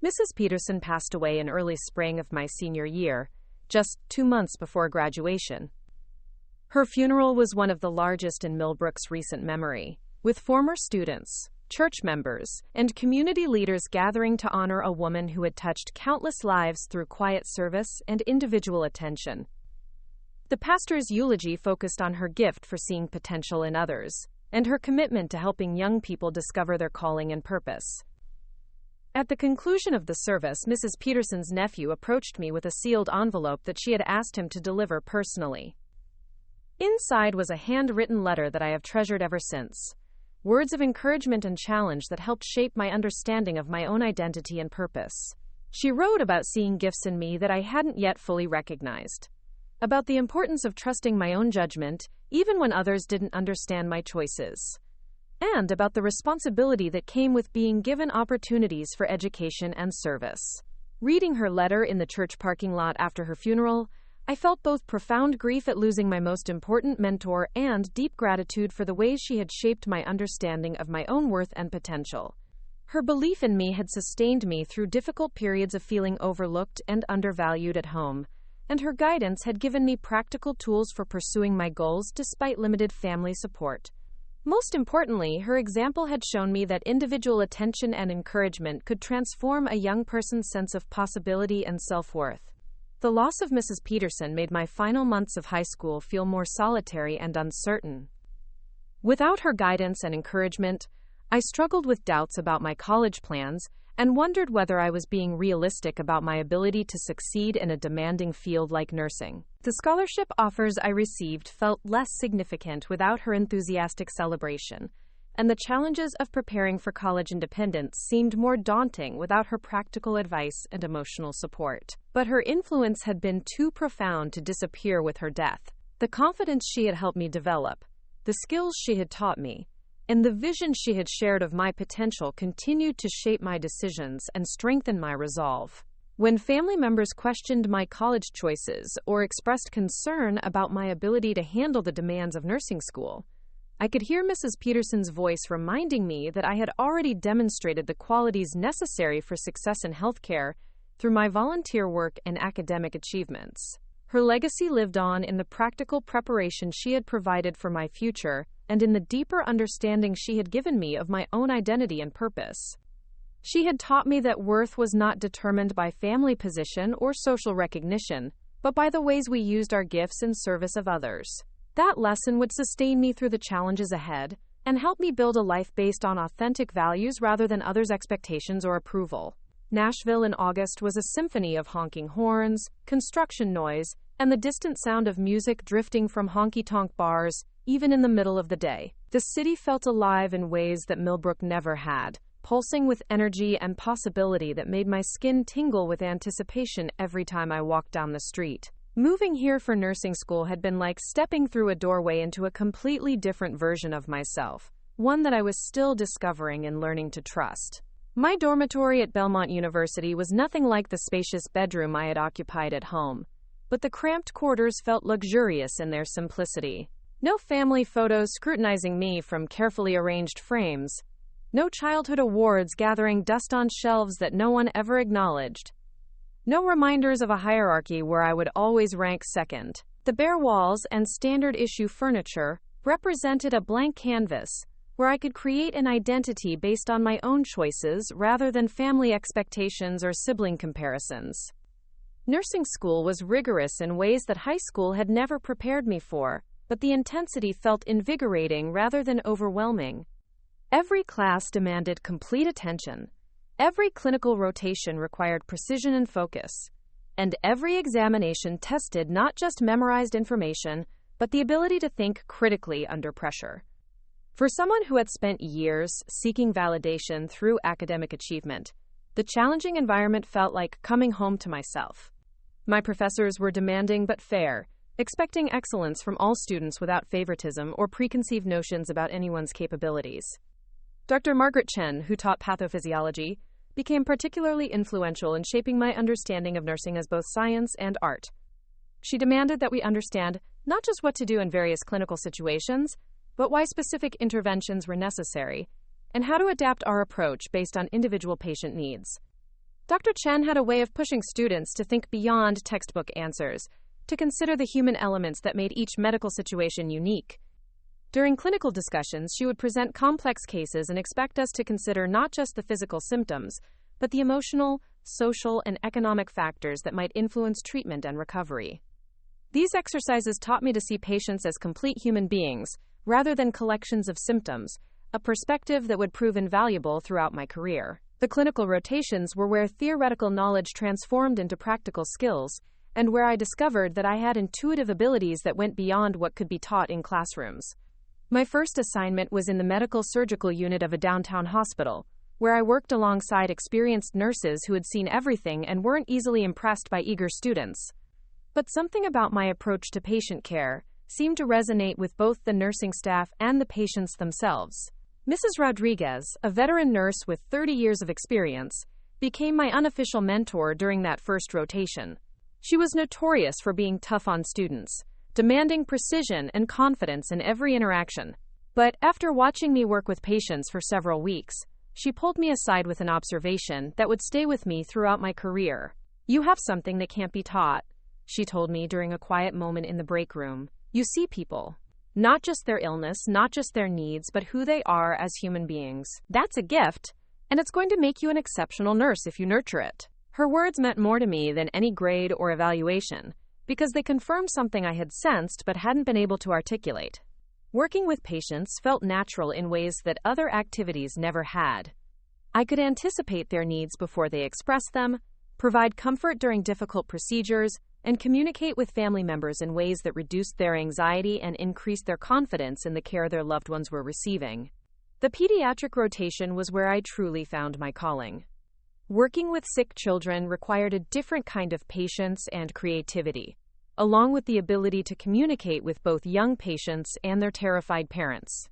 S1: Mrs. Peterson passed away in early spring of my senior year, just 2 months before graduation. Her funeral was one of the largest in Millbrook's recent memory, with former students, church members, and community leaders gathering to honor a woman who had touched countless lives through quiet service and individual attention. The pastor's eulogy focused on her gift for seeing potential in others, and her commitment to helping young people discover their calling and purpose. At the conclusion of the service, Mrs. Peterson's nephew approached me with a sealed envelope that she had asked him to deliver personally. Inside was a handwritten letter that I have treasured ever since. Words of encouragement and challenge that helped shape my understanding of my own identity and purpose. She wrote about seeing gifts in me that I hadn't yet fully recognized, about the importance of trusting my own judgment, even when others didn't understand my choices, and about the responsibility that came with being given opportunities for education and service. Reading her letter in the church parking lot after her funeral, I felt both profound grief at losing my most important mentor and deep gratitude for the ways she had shaped my understanding of my own worth and potential. Her belief in me had sustained me through difficult periods of feeling overlooked and undervalued at home, and her guidance had given me practical tools for pursuing my goals despite limited family support. Most importantly, her example had shown me that individual attention and encouragement could transform a young person's sense of possibility and self-worth. The loss of Mrs. Peterson made my final months of high school feel more solitary and uncertain. Without her guidance and encouragement, I struggled with doubts about my college plans and wondered whether I was being realistic about my ability to succeed in a demanding field like nursing. The scholarship offers I received felt less significant without her enthusiastic celebration, and the challenges of preparing for college independence seemed more daunting without her practical advice and emotional support. But her influence had been too profound to disappear with her death. The confidence she had helped me develop, the skills she had taught me, and the vision she had shared of my potential continued to shape my decisions and strengthen my resolve. When family members questioned my college choices or expressed concern about my ability to handle the demands of nursing school, I could hear Mrs. Peterson's voice reminding me that I had already demonstrated the qualities necessary for success in healthcare through my volunteer work and academic achievements. Her legacy lived on in the practical preparation she had provided for my future and in the deeper understanding she had given me of my own identity and purpose. She had taught me that worth was not determined by family position or social recognition, but by the ways we used our gifts in service of others. That lesson would sustain me through the challenges ahead and help me build a life based on authentic values rather than others' expectations or approval. Nashville in August was a symphony of honking horns, construction noise, and the distant sound of music drifting from honky-tonk bars, even in the middle of the day. The city felt alive in ways that Millbrook never had, pulsing with energy and possibility that made my skin tingle with anticipation every time I walked down the street. Moving here for nursing school had been like stepping through a doorway into a completely different version of myself, one that I was still discovering and learning to trust. My dormitory at Belmont University was nothing like the spacious bedroom I had occupied at home, but the cramped quarters felt luxurious in their simplicity. No family photos scrutinizing me from carefully arranged frames. No childhood awards gathering dust on shelves that no one ever acknowledged. No reminders of a hierarchy where I would always rank second. The bare walls and standard-issue furniture represented a blank canvas where I could create an identity based on my own choices rather than family expectations or sibling comparisons. Nursing school was rigorous in ways that high school had never prepared me for, but the intensity felt invigorating rather than overwhelming. Every class demanded complete attention. Every clinical rotation required precision and focus, and every examination tested not just memorized information, but the ability to think critically under pressure. For someone who had spent years seeking validation through academic achievement, the challenging environment felt like coming home to myself. My professors were demanding but fair, expecting excellence from all students without favoritism or preconceived notions about anyone's capabilities. Dr. Margaret Chen, who taught pathophysiology, became particularly influential in shaping my understanding of nursing as both science and art. She demanded that we understand not just what to do in various clinical situations, but why specific interventions were necessary, and how to adapt our approach based on individual patient needs. Dr. Chen had a way of pushing students to think beyond textbook answers, to consider the human elements that made each medical situation unique. During clinical discussions, she would present complex cases and expect us to consider not just the physical symptoms, but the emotional, social, and economic factors that might influence treatment and recovery. These exercises taught me to see patients as complete human beings, rather than collections of symptoms, a perspective that would prove invaluable throughout my career. The clinical rotations were where theoretical knowledge transformed into practical skills, and where I discovered that I had intuitive abilities that went beyond what could be taught in classrooms. My first assignment was in the medical surgical unit of a downtown hospital, where I worked alongside experienced nurses who had seen everything and weren't easily impressed by eager students. But something about my approach to patient care seemed to resonate with both the nursing staff and the patients themselves. Mrs. Rodriguez, a veteran nurse with 30 years of experience, became my unofficial mentor during that first rotation. She was notorious for being tough on students, demanding precision and confidence in every interaction. But after watching me work with patients for several weeks, she pulled me aside with an observation that would stay with me throughout my career. "You have something that can't be taught," she told me during a quiet moment in the break room. "You see people. Not just their illness, not just their needs, but who they are as human beings. That's a gift, and it's going to make you an exceptional nurse if you nurture it." Her words meant more to me than any grade or evaluation, because they confirmed something I had sensed but hadn't been able to articulate. Working with patients felt natural in ways that other activities never had. I could anticipate their needs before they expressed them, provide comfort during difficult procedures, and communicate with family members in ways that reduced their anxiety and increased their confidence in the care their loved ones were receiving. The pediatric rotation was where I truly found my calling. Working with sick children required a different kind of patience and creativity, along with the ability to communicate with both young patients and their terrified parents.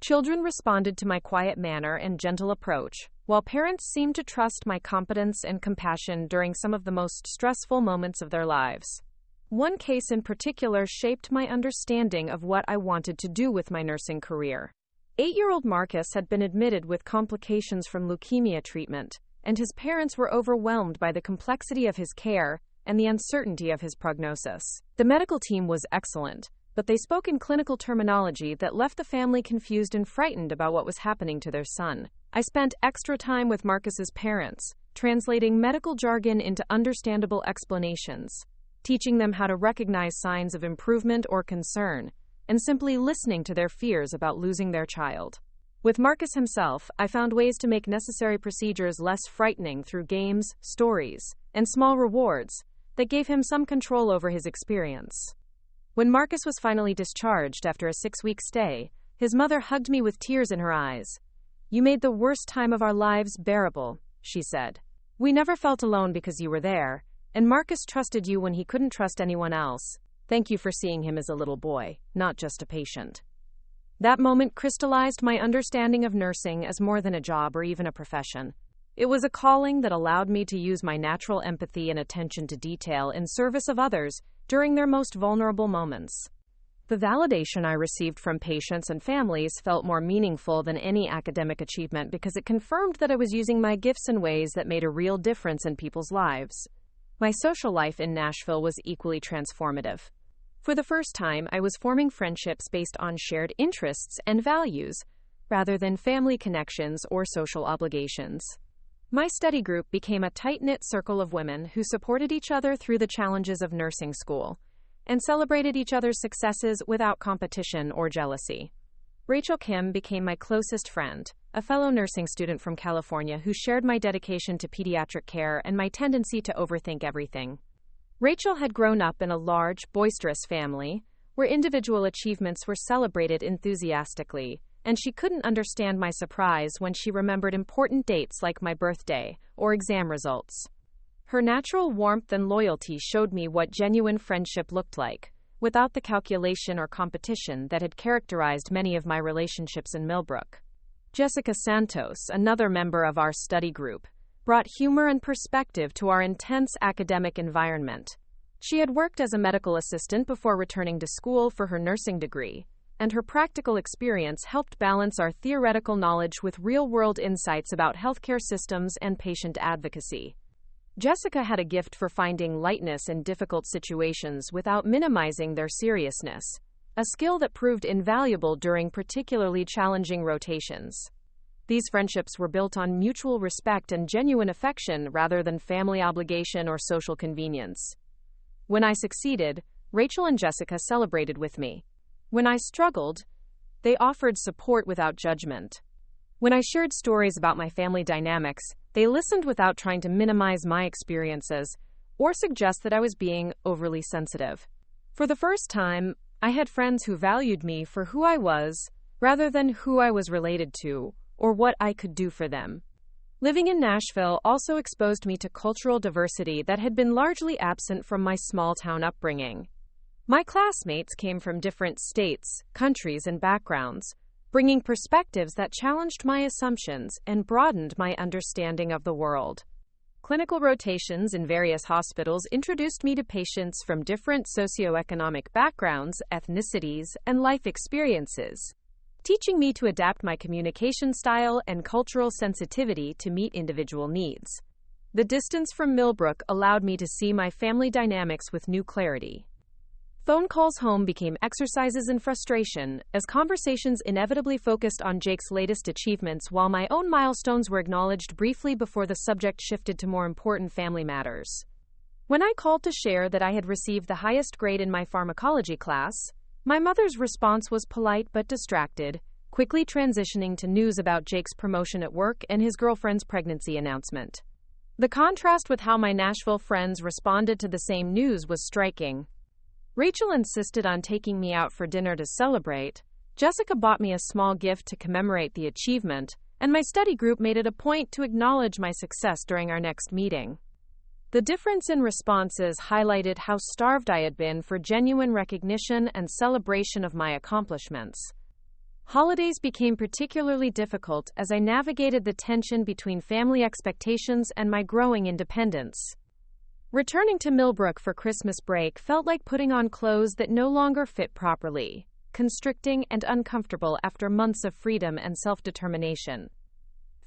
S1: Children responded to my quiet manner and gentle approach, while parents seemed to trust my competence and compassion during some of the most stressful moments of their lives. One case in particular shaped my understanding of what I wanted to do with my nursing career. 8-year-old Marcus had been admitted with complications from leukemia treatment, and his parents were overwhelmed by the complexity of his care and the uncertainty of his prognosis. The medical team was excellent, but they spoke in clinical terminology that left the family confused and frightened about what was happening to their son. I spent extra time with Marcus's parents, translating medical jargon into understandable explanations, teaching them how to recognize signs of improvement or concern, and simply listening to their fears about losing their child. With Marcus himself, I found ways to make necessary procedures less frightening through games, stories, and small rewards that gave him some control over his experience. When Marcus was finally discharged after a 6-week stay, his mother hugged me with tears in her eyes. "You made the worst time of our lives bearable," she said. "We never felt alone because you were there, and Marcus trusted you when he couldn't trust anyone else. Thank you for seeing him as a little boy, not just a patient." That moment crystallized my understanding of nursing as more than a job or even a profession. It was a calling that allowed me to use my natural empathy and attention to detail in service of others during their most vulnerable moments. The validation I received from patients and families felt more meaningful than any academic achievement because it confirmed that I was using my gifts in ways that made a real difference in people's lives. My social life in Nashville was equally transformative. For the first time, I was forming friendships based on shared interests and values, rather than family connections or social obligations. My study group became a tight-knit circle of women who supported each other through the challenges of nursing school and celebrated each other's successes without competition or jealousy. Rachel Kim became my closest friend, a fellow nursing student from California who shared my dedication to pediatric care and my tendency to overthink everything. Rachel had grown up in a large, boisterous family where individual achievements were celebrated enthusiastically, and she couldn't understand my surprise when she remembered important dates like my birthday or exam results. Her natural warmth and loyalty showed me what genuine friendship looked like, without the calculation or competition that had characterized many of my relationships in Millbrook. Jessica Santos, another member of our study group, brought humor and perspective to our intense academic environment. She had worked as a medical assistant before returning to school for her nursing degree, and her practical experience helped balance our theoretical knowledge with real-world insights about healthcare systems and patient advocacy. Jessica had a gift for finding lightness in difficult situations without minimizing their seriousness, a skill that proved invaluable during particularly challenging rotations. These friendships were built on mutual respect and genuine affection rather than family obligation or social convenience. When I succeeded, Rachel and Jessica celebrated with me. When I struggled, they offered support without judgment. When I shared stories about my family dynamics, they listened without trying to minimize my experiences or suggest that I was being overly sensitive. For the first time, I had friends who valued me for who I was rather than who I was related to or what I could do for them. Living in Nashville also exposed me to cultural diversity that had been largely absent from my small-town upbringing. My classmates came from different states, countries, and backgrounds, bringing perspectives that challenged my assumptions and broadened my understanding of the world. Clinical rotations in various hospitals introduced me to patients from different socioeconomic backgrounds, ethnicities, and life experiences, teaching me to adapt my communication style and cultural sensitivity to meet individual needs. The distance from Millbrook allowed me to see my family dynamics with new clarity. Phone calls home became exercises in frustration, as conversations inevitably focused on Jake's latest achievements while my own milestones were acknowledged briefly before the subject shifted to more important family matters. When I called to share that I had received the highest grade in my pharmacology class, my mother's response was polite but distracted, quickly transitioning to news about Jake's promotion at work and his girlfriend's pregnancy announcement. The contrast with how my Nashville friends responded to the same news was striking. Rachel insisted on taking me out for dinner to celebrate, Jessica bought me a small gift to commemorate the achievement, and my study group made it a point to acknowledge my success during our next meeting. The difference in responses highlighted how starved I had been for genuine recognition and celebration of my accomplishments. Holidays became particularly difficult as I navigated the tension between family expectations and my growing independence. Returning to Millbrook for Christmas break felt like putting on clothes that no longer fit properly, constricting and uncomfortable after months of freedom and self-determination.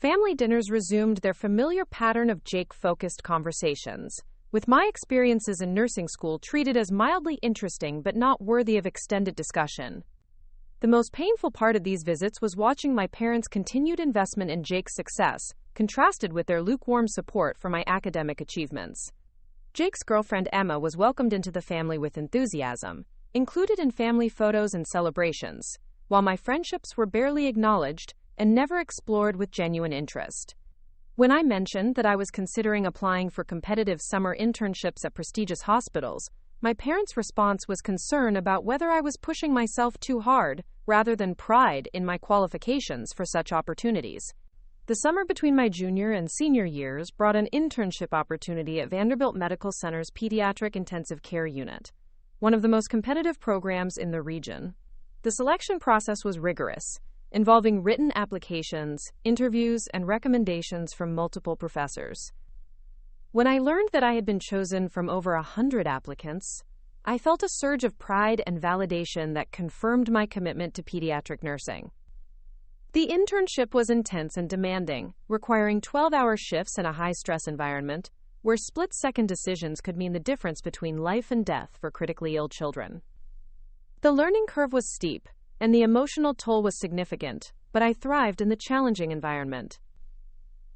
S1: Family dinners resumed their familiar pattern of Jake-focused conversations, with my experiences in nursing school treated as mildly interesting but not worthy of extended discussion. The most painful part of these visits was watching my parents' continued investment in Jake's success, contrasted with their lukewarm support for my academic achievements. Jake's girlfriend Emma was welcomed into the family with enthusiasm, included in family photos and celebrations, while my friendships were barely acknowledged and never explored with genuine interest. When I mentioned that I was considering applying for competitive summer internships at prestigious hospitals, my parents' response was concern about whether I was pushing myself too hard, rather than pride in my qualifications for such opportunities. The summer between my junior and senior years brought an internship opportunity at Vanderbilt Medical Center's Pediatric Intensive Care Unit, one of the most competitive programs in the region. The selection process was rigorous, involving written applications, interviews, and recommendations from multiple professors. When I learned that I had been chosen from over 100 applicants, I felt a surge of pride and validation that confirmed my commitment to pediatric nursing. The internship was intense and demanding, requiring 12-hour shifts in a high-stress environment, where split-second decisions could mean the difference between life and death for critically ill children. The learning curve was steep, and the emotional toll was significant, but I thrived in the challenging environment.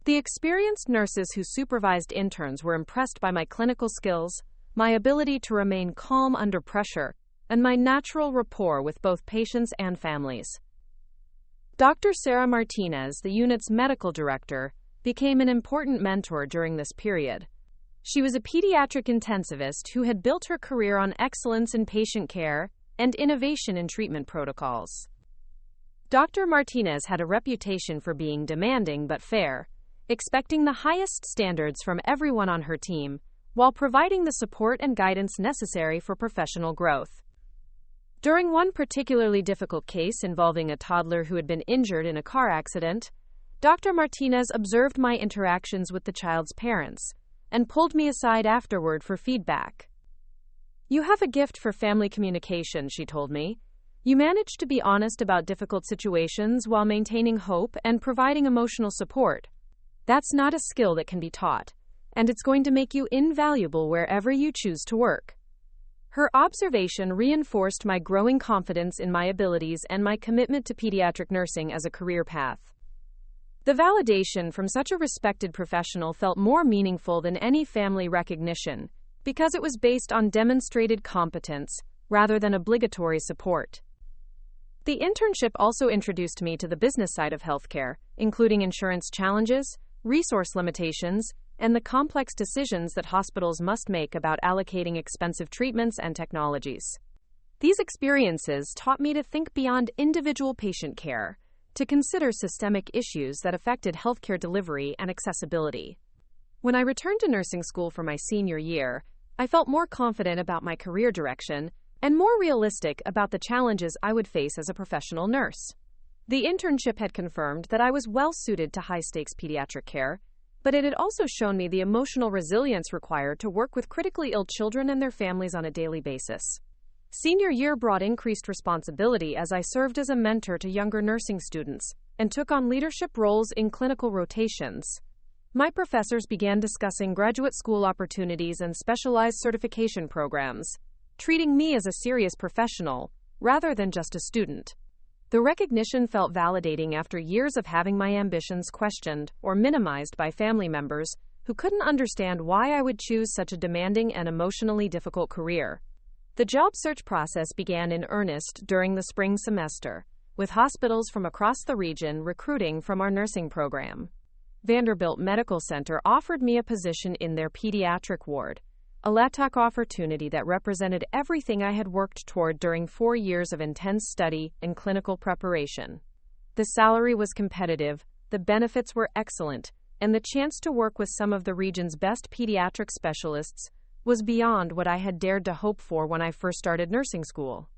S1: The experienced nurses who supervised interns were impressed by my clinical skills, my ability to remain calm under pressure, and my natural rapport with both patients and families. Dr. Sarah Martinez, the unit's medical director, became an important mentor during this period. She was a pediatric intensivist who had built her career on excellence in patient care and innovation in treatment protocols. Dr. Martinez had a reputation for being demanding but fair, expecting the highest standards from everyone on her team, while providing the support and guidance necessary for professional growth. During one particularly difficult case involving a toddler who had been injured in a car accident, Dr. Martinez observed my interactions with the child's parents and pulled me aside afterward for feedback. "You have a gift for family communication," she told me. "You manage to be honest about difficult situations while maintaining hope and providing emotional support. That's not a skill that can be taught, and it's going to make you invaluable wherever you choose to work." Her observation reinforced my growing confidence in my abilities and my commitment to pediatric nursing as a career path. The validation from such a respected professional felt more meaningful than any family recognition, because it was based on demonstrated competence rather than obligatory support. The internship also introduced me to the business side of healthcare, including insurance challenges, resource limitations, and the complex decisions that hospitals must make about allocating expensive treatments and technologies. These experiences taught me to think beyond individual patient care, to consider systemic issues that affected healthcare delivery and accessibility. When I returned to nursing school for my senior year, I felt more confident about my career direction and more realistic about the challenges I would face as a professional nurse. The internship had confirmed that I was well suited to high-stakes pediatric care, but it had also shown me the emotional resilience required to work with critically ill children and their families on a daily basis. Senior year brought increased responsibility as I served as a mentor to younger nursing students and took on leadership roles in clinical rotations. My professors began discussing graduate school opportunities and specialized certification programs, treating me as a serious professional rather than just a student. The recognition felt validating after years of having my ambitions questioned or minimized by family members who couldn't understand why I would choose such a demanding and emotionally difficult career. The job search process began in earnest during the spring semester, with hospitals from across the region recruiting from our nursing program. Vanderbilt Medical Center offered me a position in their pediatric ward, a LATAC opportunity that represented everything I had worked toward during 4 years of intense study and clinical preparation. The salary was competitive, the benefits were excellent, and the chance to work with some of the region's best pediatric specialists was beyond what I had dared to hope for when I first started nursing school.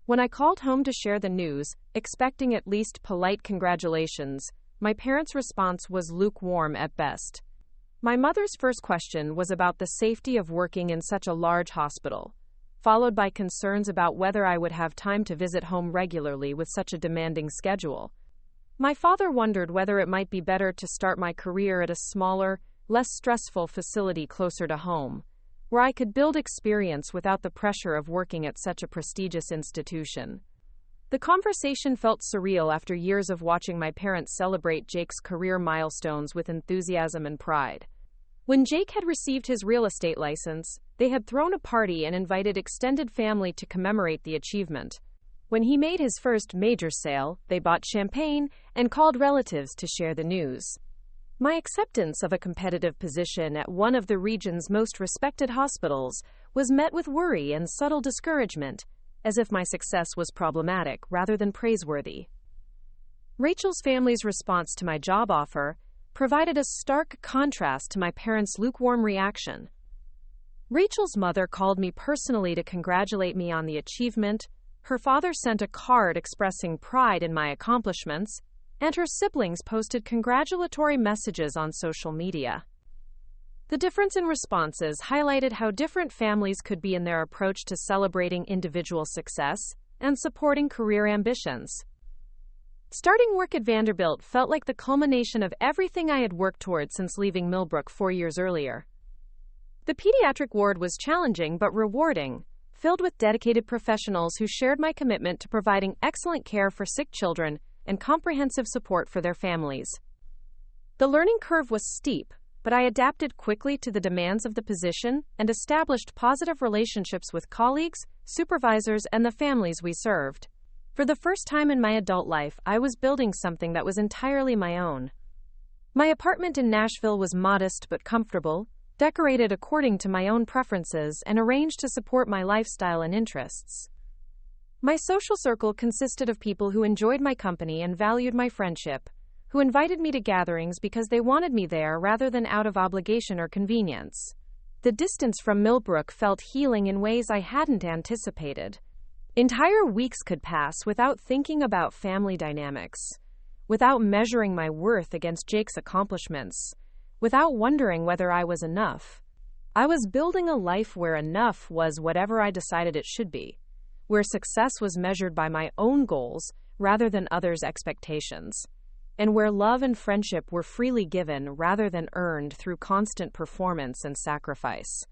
S1: When I called home to share the news, expecting at least polite congratulations, my parents' response was lukewarm at best. My mother's first question was about the safety of working in such a large hospital, followed by concerns about whether I would have time to visit home regularly with such a demanding schedule. My father wondered whether it might be better to start my career at a smaller, less stressful facility closer to home, where I could build experience without the pressure of working at such a prestigious institution. The conversation felt surreal after years of watching my parents celebrate Jake's career milestones with enthusiasm and pride. When Jake had received his real estate license, they had thrown a party and invited extended family to commemorate the achievement. When he made his first major sale, they bought champagne and called relatives to share the news. My acceptance of a competitive position at one of the region's most respected hospitals was met with worry and subtle discouragement, as if my success was problematic rather than praiseworthy. Rachel's family's response to my job offer provided a stark contrast to my parents' lukewarm reaction. Rachel's mother called me personally to congratulate me on the achievement, her father sent a card expressing pride in my accomplishments, and her siblings posted congratulatory messages on social media. The difference in responses highlighted how different families could be in their approach to celebrating individual success and supporting career ambitions. Starting work at Vanderbilt felt like the culmination of everything I had worked toward since leaving Millbrook 4 years earlier. The pediatric ward was challenging but rewarding, filled with dedicated professionals who shared my commitment to providing excellent care for sick children and comprehensive support for their families. The learning curve was steep, but I adapted quickly to the demands of the position and established positive relationships with colleagues, supervisors, and the families we served. For the first time in my adult life, I was building something that was entirely my own. My apartment in Nashville was modest but comfortable, decorated according to my own preferences, and arranged to support my lifestyle and interests. My social circle consisted of people who enjoyed my company and valued my friendship, who invited me to gatherings because they wanted me there rather than out of obligation or convenience. The distance from Millbrook felt healing in ways I hadn't anticipated. Entire weeks could pass without thinking about family dynamics, without measuring my worth against Jake's accomplishments, without wondering whether I was enough. I was building a life where enough was whatever I decided it should be, where success was measured by my own goals rather than others' expectations, and where love and friendship were freely given rather than earned through constant performance and sacrifice.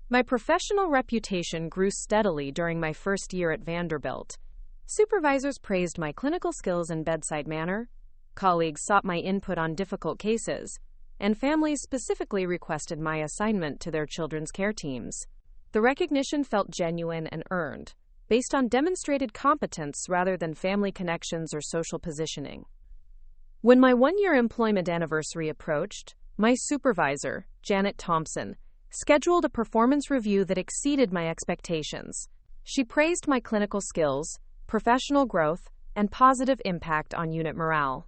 S1: My professional reputation grew steadily during my first year at Vanderbilt. Supervisors praised my clinical skills and bedside manner, colleagues sought my input on difficult cases, and families specifically requested my assignment to their children's care teams. The recognition felt genuine and earned, based on demonstrated competence rather than family connections or social positioning. When my one-year employment anniversary approached, my supervisor, Janet Thompson, scheduled a performance review that exceeded my expectations. She praised my clinical skills, professional growth, and positive impact on unit morale.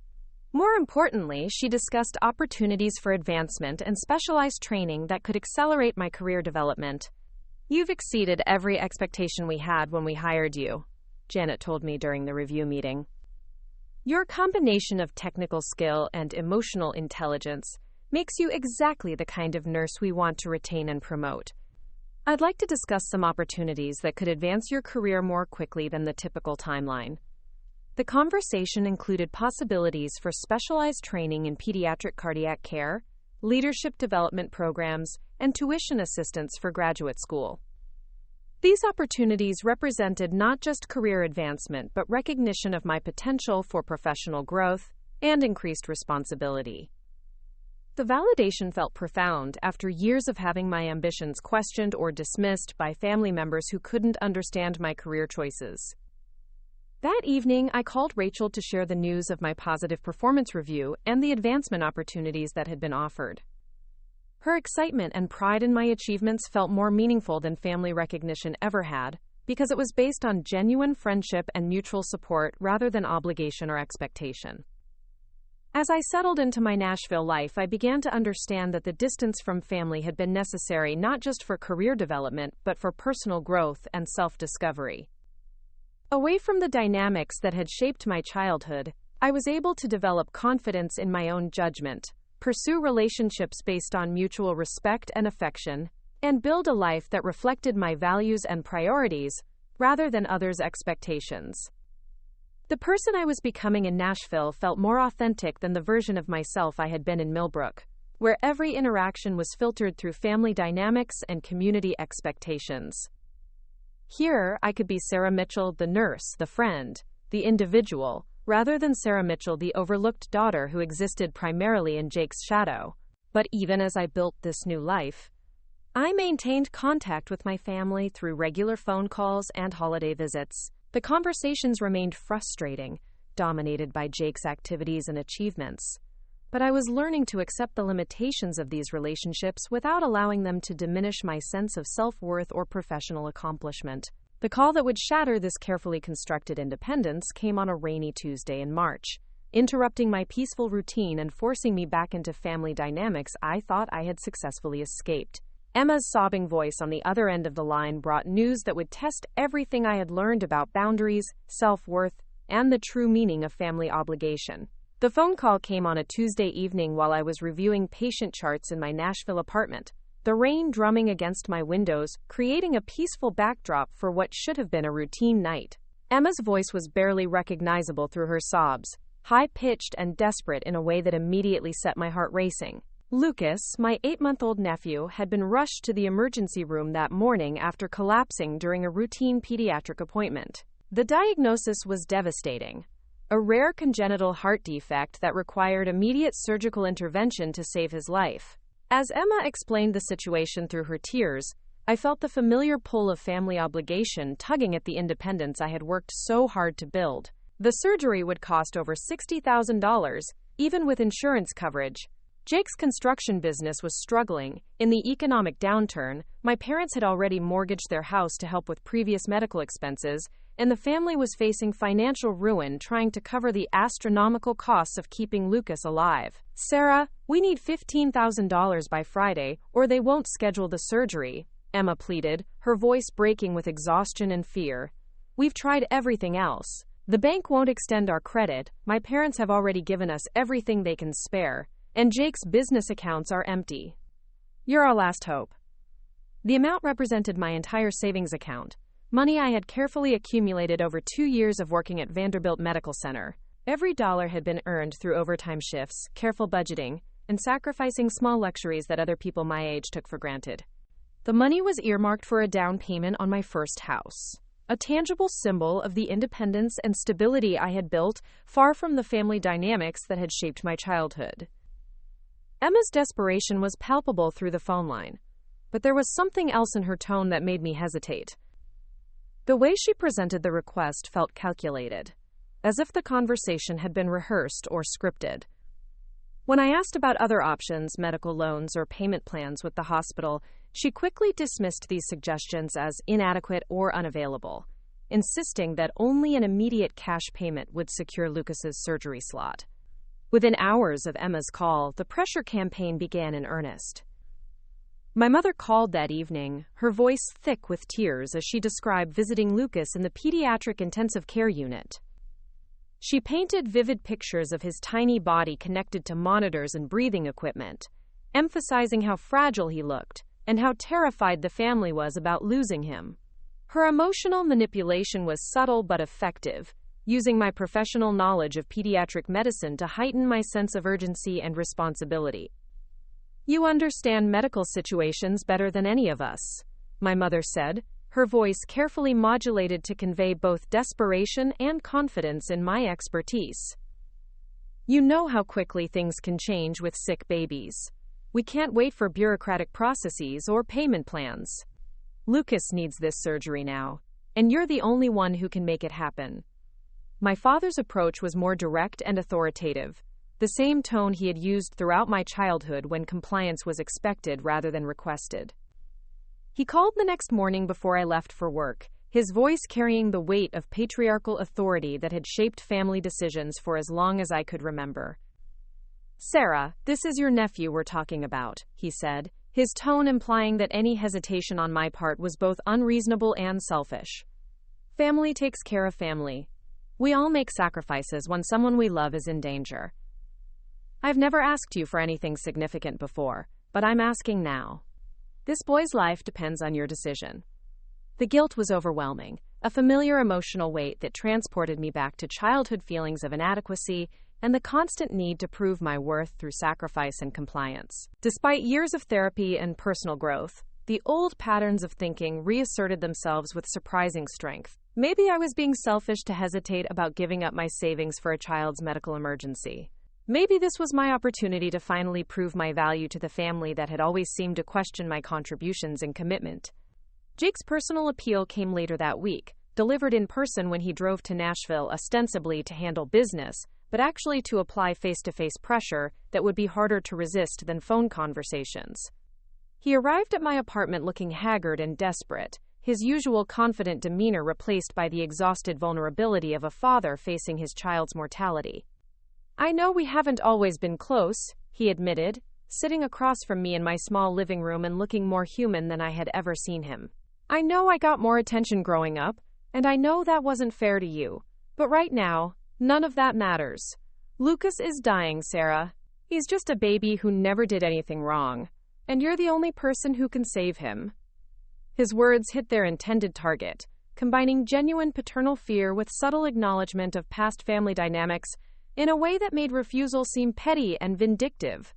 S1: More importantly, she discussed opportunities for advancement and specialized training that could accelerate my career development. "You've exceeded every expectation we had when we hired you," Janet told me during the review meeting. "Your combination of technical skill and emotional intelligence makes you exactly the kind of nurse we want to retain and promote. I'd like to discuss some opportunities that could advance your career more quickly than the typical timeline." The conversation included possibilities for specialized training in pediatric cardiac care, leadership development programs, and tuition assistance for graduate school. These opportunities represented not just career advancement, but recognition of my potential for professional growth and increased responsibility. The validation felt profound after years of having my ambitions questioned or dismissed by family members who couldn't understand my career choices. That evening, I called Rachel to share the news of my positive performance review and the advancement opportunities that had been offered. Her excitement and pride in my achievements felt more meaningful than family recognition ever had, because it was based on genuine friendship and mutual support rather than obligation or expectation. As I settled into my Nashville life, I began to understand that the distance from family had been necessary not just for career development, but for personal growth and self-discovery. Away from the dynamics that had shaped my childhood, I was able to develop confidence in my own judgment, pursue relationships based on mutual respect and affection, and build a life that reflected my values and priorities rather than others' expectations. The person I was becoming in Nashville felt more authentic than the version of myself I had been in Millbrook, where every interaction was filtered through family dynamics and community expectations. Here, I could be Sarah Mitchell, the nurse, the friend, the individual, rather than Sarah Mitchell, the overlooked daughter who existed primarily in Jake's shadow. But even as I built this new life, I maintained contact with my family through regular phone calls and holiday visits. The conversations remained frustrating, dominated by Jake's activities and achievements. But I was learning to accept the limitations of these relationships without allowing them to diminish my sense of self-worth or professional accomplishment. The call that would shatter this carefully constructed independence came on a rainy Tuesday in March, interrupting my peaceful routine and forcing me back into family dynamics I thought I had successfully escaped. Emma's sobbing voice on the other end of the line brought news that would test everything I had learned about boundaries, self-worth, and the true meaning of family obligation. The phone call came on a Tuesday evening while I was reviewing patient charts in my Nashville apartment, the rain drumming against my windows, creating a peaceful backdrop for what should have been a routine night. Emma's voice was barely recognizable through her sobs, high-pitched and desperate in a way that immediately set my heart racing. Lucas, my 8-month-old nephew, had been rushed to the emergency room that morning after collapsing during a routine pediatric appointment. The diagnosis was devastating: a rare congenital heart defect that required immediate surgical intervention to save his life. As Emma explained the situation through her tears, I felt the familiar pull of family obligation tugging at the independence I had worked so hard to build. The surgery would cost over $60,000, even with insurance coverage. Jake's construction business was struggling. In the economic downturn, my parents had already mortgaged their house to help with previous medical expenses, and the family was facing financial ruin trying to cover the astronomical costs of keeping Lucas alive. "Sarah, we need $15,000 by Friday, or they won't schedule the surgery," Emma pleaded, her voice breaking with exhaustion and fear. "We've tried everything else. The bank won't extend our credit, my parents have already given us everything they can spare, and Jake's business accounts are empty. You're our last hope." The amount represented my entire savings account, money I had carefully accumulated over 2 years of working at Vanderbilt Medical Center. Every dollar had been earned through overtime shifts, careful budgeting, and sacrificing small luxuries that other people my age took for granted. The money was earmarked for a down payment on my first house, a tangible symbol of the independence and stability I had built far from the family dynamics that had shaped my childhood. Emma's desperation was palpable through the phone line, but there was something else in her tone that made me hesitate. The way she presented the request felt calculated, as if the conversation had been rehearsed or scripted. When I asked about other options, medical loans or payment plans with the hospital, she quickly dismissed these suggestions as inadequate or unavailable, insisting that only an immediate cash payment would secure Lucas's surgery slot. Within hours of Emma's call, the pressure campaign began in earnest. My mother called that evening, her voice thick with tears as she described visiting Lucas in the pediatric intensive care unit. She painted vivid pictures of his tiny body connected to monitors and breathing equipment, emphasizing how fragile he looked and how terrified the family was about losing him. Her emotional manipulation was subtle but effective, using my professional knowledge of pediatric medicine to heighten my sense of urgency and responsibility. "You understand medical situations better than any of us," my mother said, her voice carefully modulated to convey both desperation and confidence in my expertise. "You know how quickly things can change with sick babies. We can't wait for bureaucratic processes or payment plans. Lucas needs this surgery now, and you're the only one who can make it happen." My father's approach was more direct and authoritative, the same tone he had used throughout my childhood when compliance was expected rather than requested. He called the next morning before I left for work, his voice carrying the weight of patriarchal authority that had shaped family decisions for as long as I could remember. "Sarah, this is your nephew we're talking about," he said, his tone implying that any hesitation on my part was both unreasonable and selfish. Family takes care of family. We all make sacrifices when someone we love is in danger. I've never asked you for anything significant before, but I'm asking now. This boy's life depends on your decision. The guilt was overwhelming, a familiar emotional weight that transported me back to childhood feelings of inadequacy and the constant need to prove my worth through sacrifice and compliance. Despite years of therapy and personal growth, the old patterns of thinking reasserted themselves with surprising strength. Maybe I was being selfish to hesitate about giving up my savings for a child's medical emergency. Maybe this was my opportunity to finally prove my value to the family that had always seemed to question my contributions and commitment. Jake's personal appeal came later that week, delivered in person when he drove to Nashville ostensibly to handle business, but actually to apply face-to-face pressure that would be harder to resist than phone conversations. He arrived at my apartment looking haggard and desperate, his usual confident demeanor replaced by the exhausted vulnerability of a father facing his child's mortality. "I know we haven't always been close," he admitted, sitting across from me in my small living room and looking more human than I had ever seen him. "I know I got more attention growing up, and I know that wasn't fair to you. But right now, none of that matters. Lucas is dying, Sarah. He's just a baby who never did anything wrong, and you're the only person who can save him." His words hit their intended target, combining genuine paternal fear with subtle acknowledgment of past family dynamics in a way that made refusal seem petty and vindictive.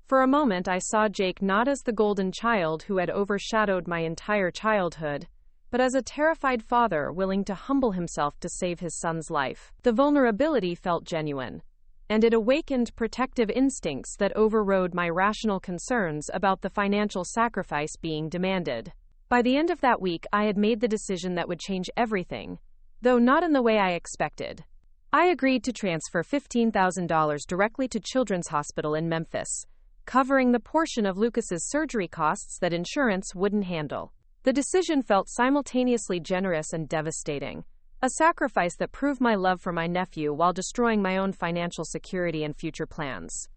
S1: For a moment, I saw Jake not as the golden child who had overshadowed my entire childhood, but as a terrified father willing to humble himself to save his son's life. The vulnerability felt genuine, and it awakened protective instincts that overrode my rational concerns about the financial sacrifice being demanded. By the end of that week, I had made the decision that would change everything, though not in the way I expected. I agreed to transfer $15,000 directly to Children's Hospital in Memphis, covering the portion of Lucas's surgery costs that insurance wouldn't handle. The decision felt simultaneously generous and devastating, a sacrifice that proved my love for my nephew while destroying my own financial security and future plans.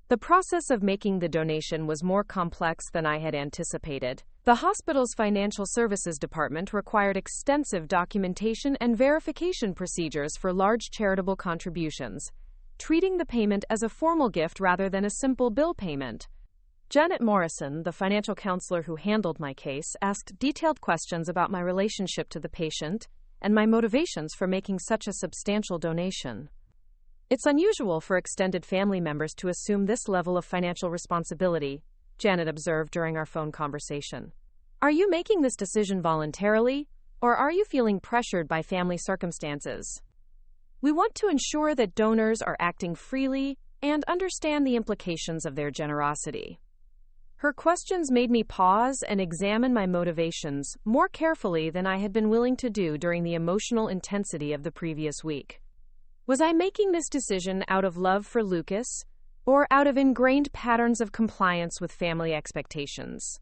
S1: The process of making the donation was more complex than I had anticipated. The hospital's financial services department required extensive documentation and verification procedures for large charitable contributions, treating the payment as a formal gift rather than a simple bill payment. Janet Morrison, the financial counselor who handled my case, asked detailed questions about my relationship to the patient and my motivations for making such a substantial donation. "It's unusual for extended family members to assume this level of financial responsibility," Janet observed during our phone conversation. "Are you making this decision voluntarily, or are you feeling pressured by family circumstances? We want to ensure that donors are acting freely and understand the implications of their generosity." Her questions made me pause and examine my motivations more carefully than I had been willing to do during the emotional intensity of the previous week. Was I making this decision out of love for Lucas, or out of ingrained patterns of compliance with family expectations?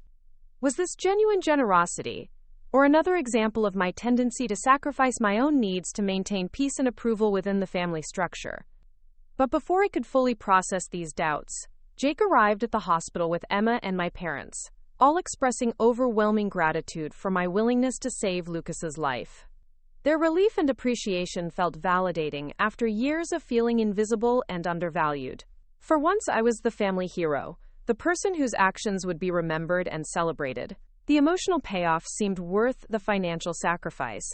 S1: Was this genuine generosity, or another example of my tendency to sacrifice my own needs to maintain peace and approval within the family structure? But before I could fully process these doubts, Jake arrived at the hospital with Emma and my parents, all expressing overwhelming gratitude for my willingness to save Lucas's life. Their relief and appreciation felt validating after years of feeling invisible and undervalued. For once, I was the family hero, the person whose actions would be remembered and celebrated. The emotional payoff seemed worth the financial sacrifice,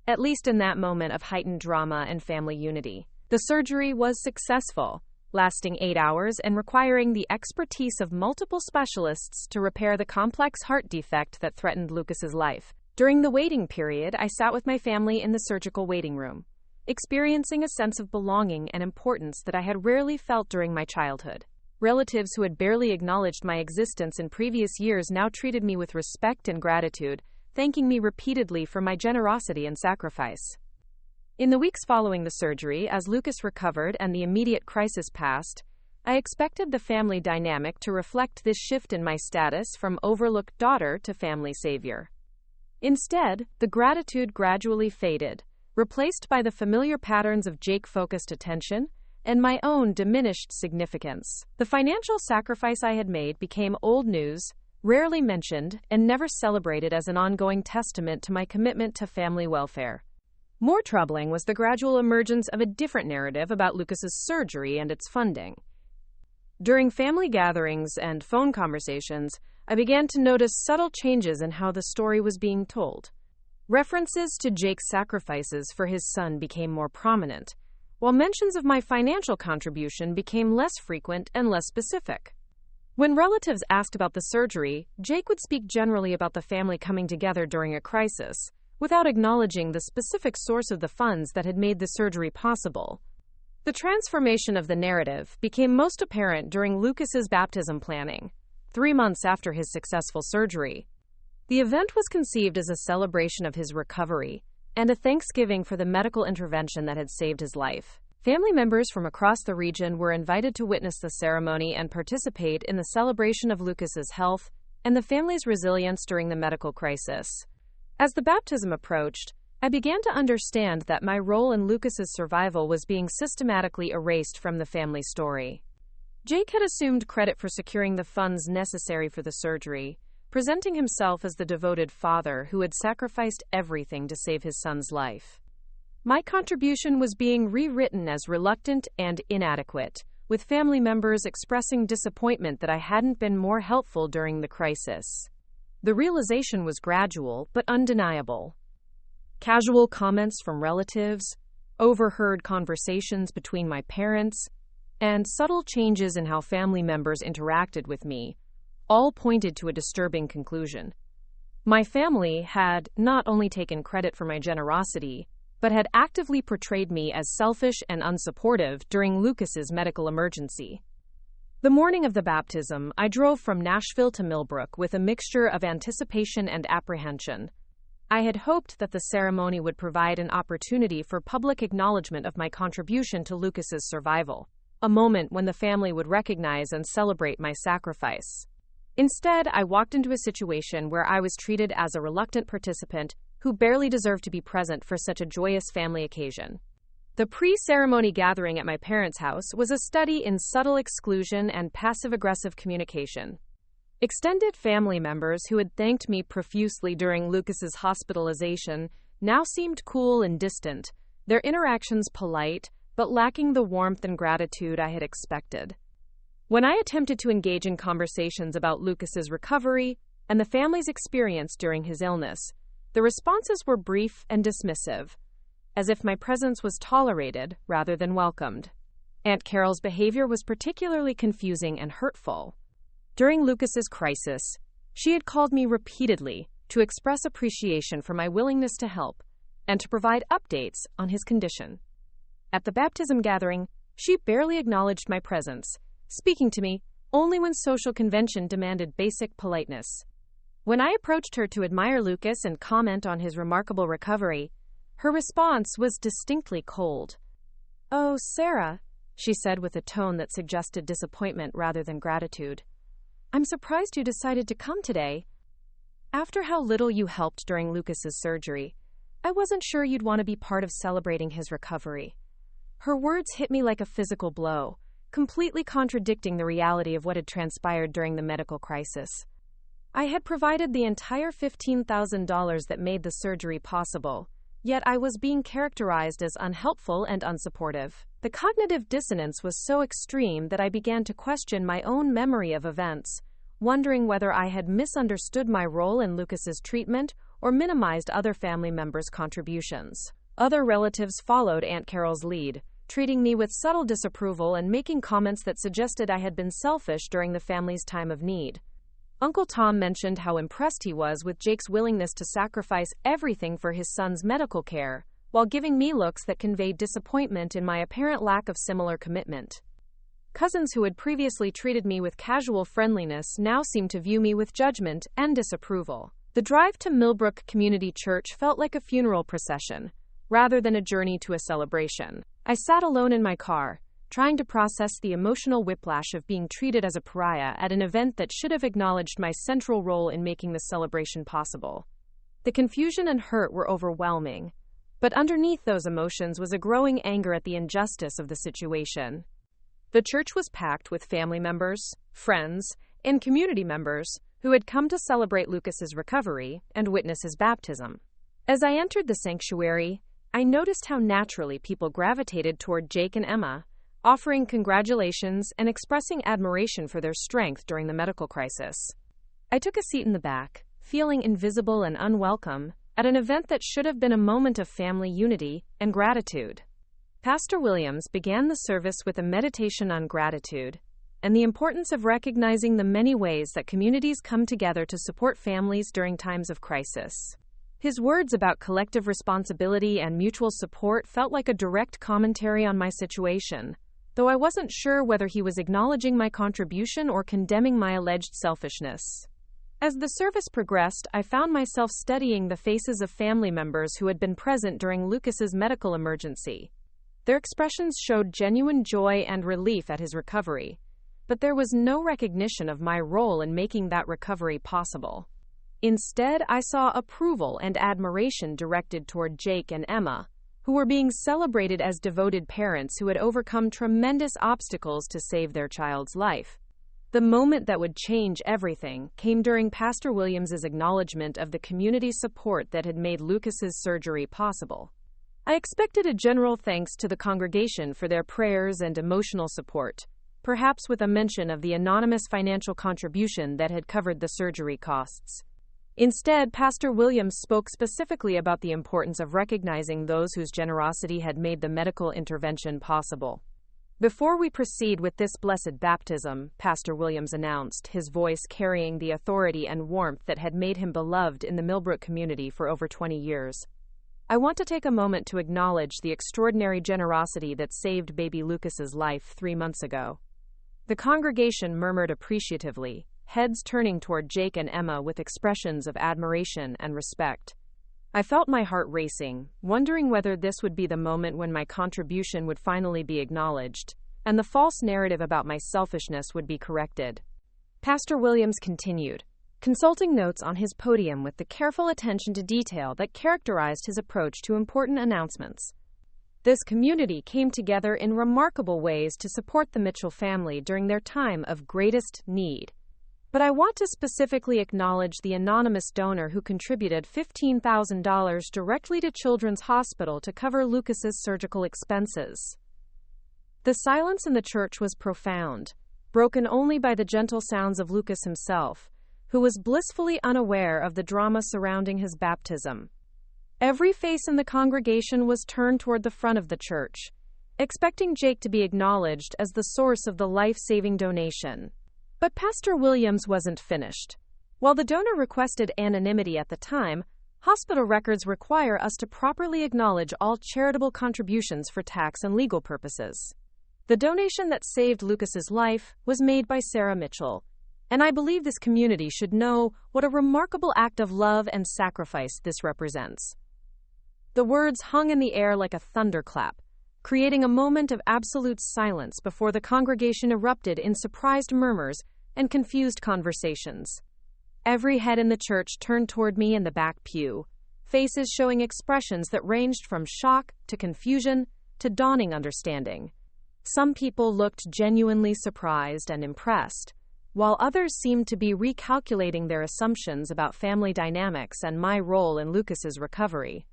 S1: at least in that moment of heightened drama and family unity. The surgery was successful, lasting 8 hours and requiring the expertise of multiple specialists to repair the complex heart defect that threatened Lucas's life. During the waiting period, I sat with my family in the surgical waiting room, experiencing a sense of belonging and importance that I had rarely felt during my childhood. Relatives who had barely acknowledged my existence in previous years now treated me with respect and gratitude, thanking me repeatedly for my generosity and sacrifice. In the weeks following the surgery, as Lucas recovered and the immediate crisis passed, I expected the family dynamic to reflect this shift in my status from overlooked daughter to family savior. Instead, the gratitude gradually faded, replaced by the familiar patterns of Jake-focused attention and my own diminished significance. The financial sacrifice I had made became old news, rarely mentioned, and never celebrated as an ongoing testament to my commitment to family welfare. More troubling was the gradual emergence of a different narrative about Lucas's surgery and its funding. During family gatherings and phone conversations, I began to notice subtle changes in how the story was being told. References to Jake's sacrifices for his son became more prominent, while mentions of my financial contribution became less frequent and less specific. When relatives asked about the surgery, Jake would speak generally about the family coming together during a crisis, without acknowledging the specific source of the funds that had made the surgery possible. The transformation of the narrative became most apparent during Lucas's baptism planning, 3 months after his successful surgery. The event was conceived as a celebration of his recovery and a thanksgiving for the medical intervention that had saved his life. Family members from across the region were invited to witness the ceremony and participate in the celebration of Lucas's health and the family's resilience during the medical crisis. As the baptism approached, I began to understand that my role in Lucas's survival was being systematically erased from the family story. Jake had assumed credit for securing the funds necessary for the surgery, presenting himself as the devoted father who had sacrificed everything to save his son's life. My contribution was being rewritten as reluctant and inadequate, with family members expressing disappointment that I hadn't been more helpful during the crisis. The realization was gradual but undeniable. Casual comments from relatives, overheard conversations between my parents, and subtle changes in how family members interacted with me all pointed to a disturbing conclusion. My family had not only taken credit for my generosity, but had actively portrayed me as selfish and unsupportive during Lucas's medical emergency. The morning of the baptism, I drove from Nashville to Millbrook with a mixture of anticipation and apprehension. I had hoped that the ceremony would provide an opportunity for public acknowledgement of my contribution to Lucas's survival, a moment when the family would recognize and celebrate my sacrifice. Instead, I walked into a situation where I was treated as a reluctant participant who barely deserved to be present for such a joyous family occasion. The pre-ceremony gathering at my parents' house was a study in subtle exclusion and passive-aggressive communication. Extended family members who had thanked me profusely during Lucas's hospitalization now seemed cool and distant, their interactions polite, but lacking the warmth and gratitude I had expected. When I attempted to engage in conversations about Lucas's recovery and the family's experience during his illness, the responses were brief and dismissive, as if my presence was tolerated rather than welcomed. Aunt Carol's behavior was particularly confusing and hurtful. During Lucas's crisis, she had called me repeatedly to express appreciation for my willingness to help and to provide updates on his condition. At the baptism gathering, she barely acknowledged my presence, speaking to me only when social convention demanded basic politeness. When I approached her to admire Lucas and comment on his remarkable recovery, her response was distinctly cold. "Oh, Sarah," she said with a tone that suggested disappointment rather than gratitude. "I'm surprised you decided to come today. After how little you helped during Lucas's surgery, I wasn't sure you'd want to be part of celebrating his recovery." Her words hit me like a physical blow, completely contradicting the reality of what had transpired during the medical crisis. I had provided the entire $15,000 that made the surgery possible, yet I was being characterized as unhelpful and unsupportive. The cognitive dissonance was so extreme that I began to question my own memory of events, wondering whether I had misunderstood my role in Lucas's treatment or minimized other family members' contributions. Other relatives followed Aunt Carol's lead, treating me with subtle disapproval and making comments that suggested I had been selfish during the family's time of need. Uncle Tom mentioned how impressed he was with Jake's willingness to sacrifice everything for his son's medical care, while giving me looks that conveyed disappointment in my apparent lack of similar commitment. Cousins who had previously treated me with casual friendliness now seemed to view me with judgment and disapproval. The drive to Millbrook Community Church felt like a funeral procession, rather than a journey to a celebration. I sat alone in my car, trying to process the emotional whiplash of being treated as a pariah at an event that should have acknowledged my central role in making the celebration possible. The confusion and hurt were overwhelming, but underneath those emotions was a growing anger at the injustice of the situation. The church was packed with family members, friends, and community members who had come to celebrate Lucas's recovery and witness his baptism. As I entered the sanctuary, I noticed how naturally people gravitated toward Jake and Emma, offering congratulations and expressing admiration for their strength during the medical crisis. I took a seat in the back, feeling invisible and unwelcome, at an event that should have been a moment of family unity and gratitude. Pastor Williams began the service with a meditation on gratitude and the importance of recognizing the many ways that communities come together to support families during times of crisis. His words about collective responsibility and mutual support felt like a direct commentary on my situation, though I wasn't sure whether he was acknowledging my contribution or condemning my alleged selfishness. As the service progressed, I found myself studying the faces of family members who had been present during Lucas's medical emergency. Their expressions showed genuine joy and relief at his recovery, but there was no recognition of my role in making that recovery possible. Instead, I saw approval and admiration directed toward Jake and Emma, who were being celebrated as devoted parents who had overcome tremendous obstacles to save their child's life. The moment that would change everything came during Pastor Williams's acknowledgement of the community support that had made Lucas's surgery possible. I expected a general thanks to the congregation for their prayers and emotional support, perhaps with a mention of the anonymous financial contribution that had covered the surgery costs. Instead, Pastor Williams spoke specifically about the importance of recognizing those whose generosity had made the medical intervention possible. Before we proceed with this blessed baptism, Pastor Williams announced, his voice carrying the authority and warmth that had made him beloved in the Millbrook community for over 20 years. I want to take a moment to acknowledge the extraordinary generosity that saved baby Lucas's life 3 months ago. The congregation murmured appreciatively, heads turning toward Jake and Emma with expressions of admiration and respect. I felt my heart racing, wondering whether this would be the moment when my contribution would finally be acknowledged, and the false narrative about my selfishness would be corrected. Pastor Williams continued, consulting notes on his podium with the careful attention to detail that characterized his approach to important announcements. This community came together in remarkable ways to support the Mitchell family during their time of greatest need. But I want to specifically acknowledge the anonymous donor who contributed $15,000 directly to Children's Hospital to cover Lucas's surgical expenses. The silence in the church was profound, broken only by the gentle sounds of Lucas himself, who was blissfully unaware of the drama surrounding his baptism. Every face in the congregation was turned toward the front of the church, expecting Jake to be acknowledged as the source of the life-saving donation. But Pastor Williams wasn't finished. While the donor requested anonymity at the time, hospital records require us to properly acknowledge all charitable contributions for tax and legal purposes. The donation that saved Lucas's life was made by Sarah Mitchell, and I believe this community should know what a remarkable act of love and sacrifice this represents. The words hung in the air like a thunderclap, creating a moment of absolute silence before the congregation erupted in surprised murmurs and confused conversations. Every head in the church turned toward me in the back pew, faces showing expressions that ranged from shock to confusion to dawning understanding. Some people looked genuinely surprised and impressed, while others seemed to be recalculating their assumptions about family dynamics and my role in Lucas's recovery.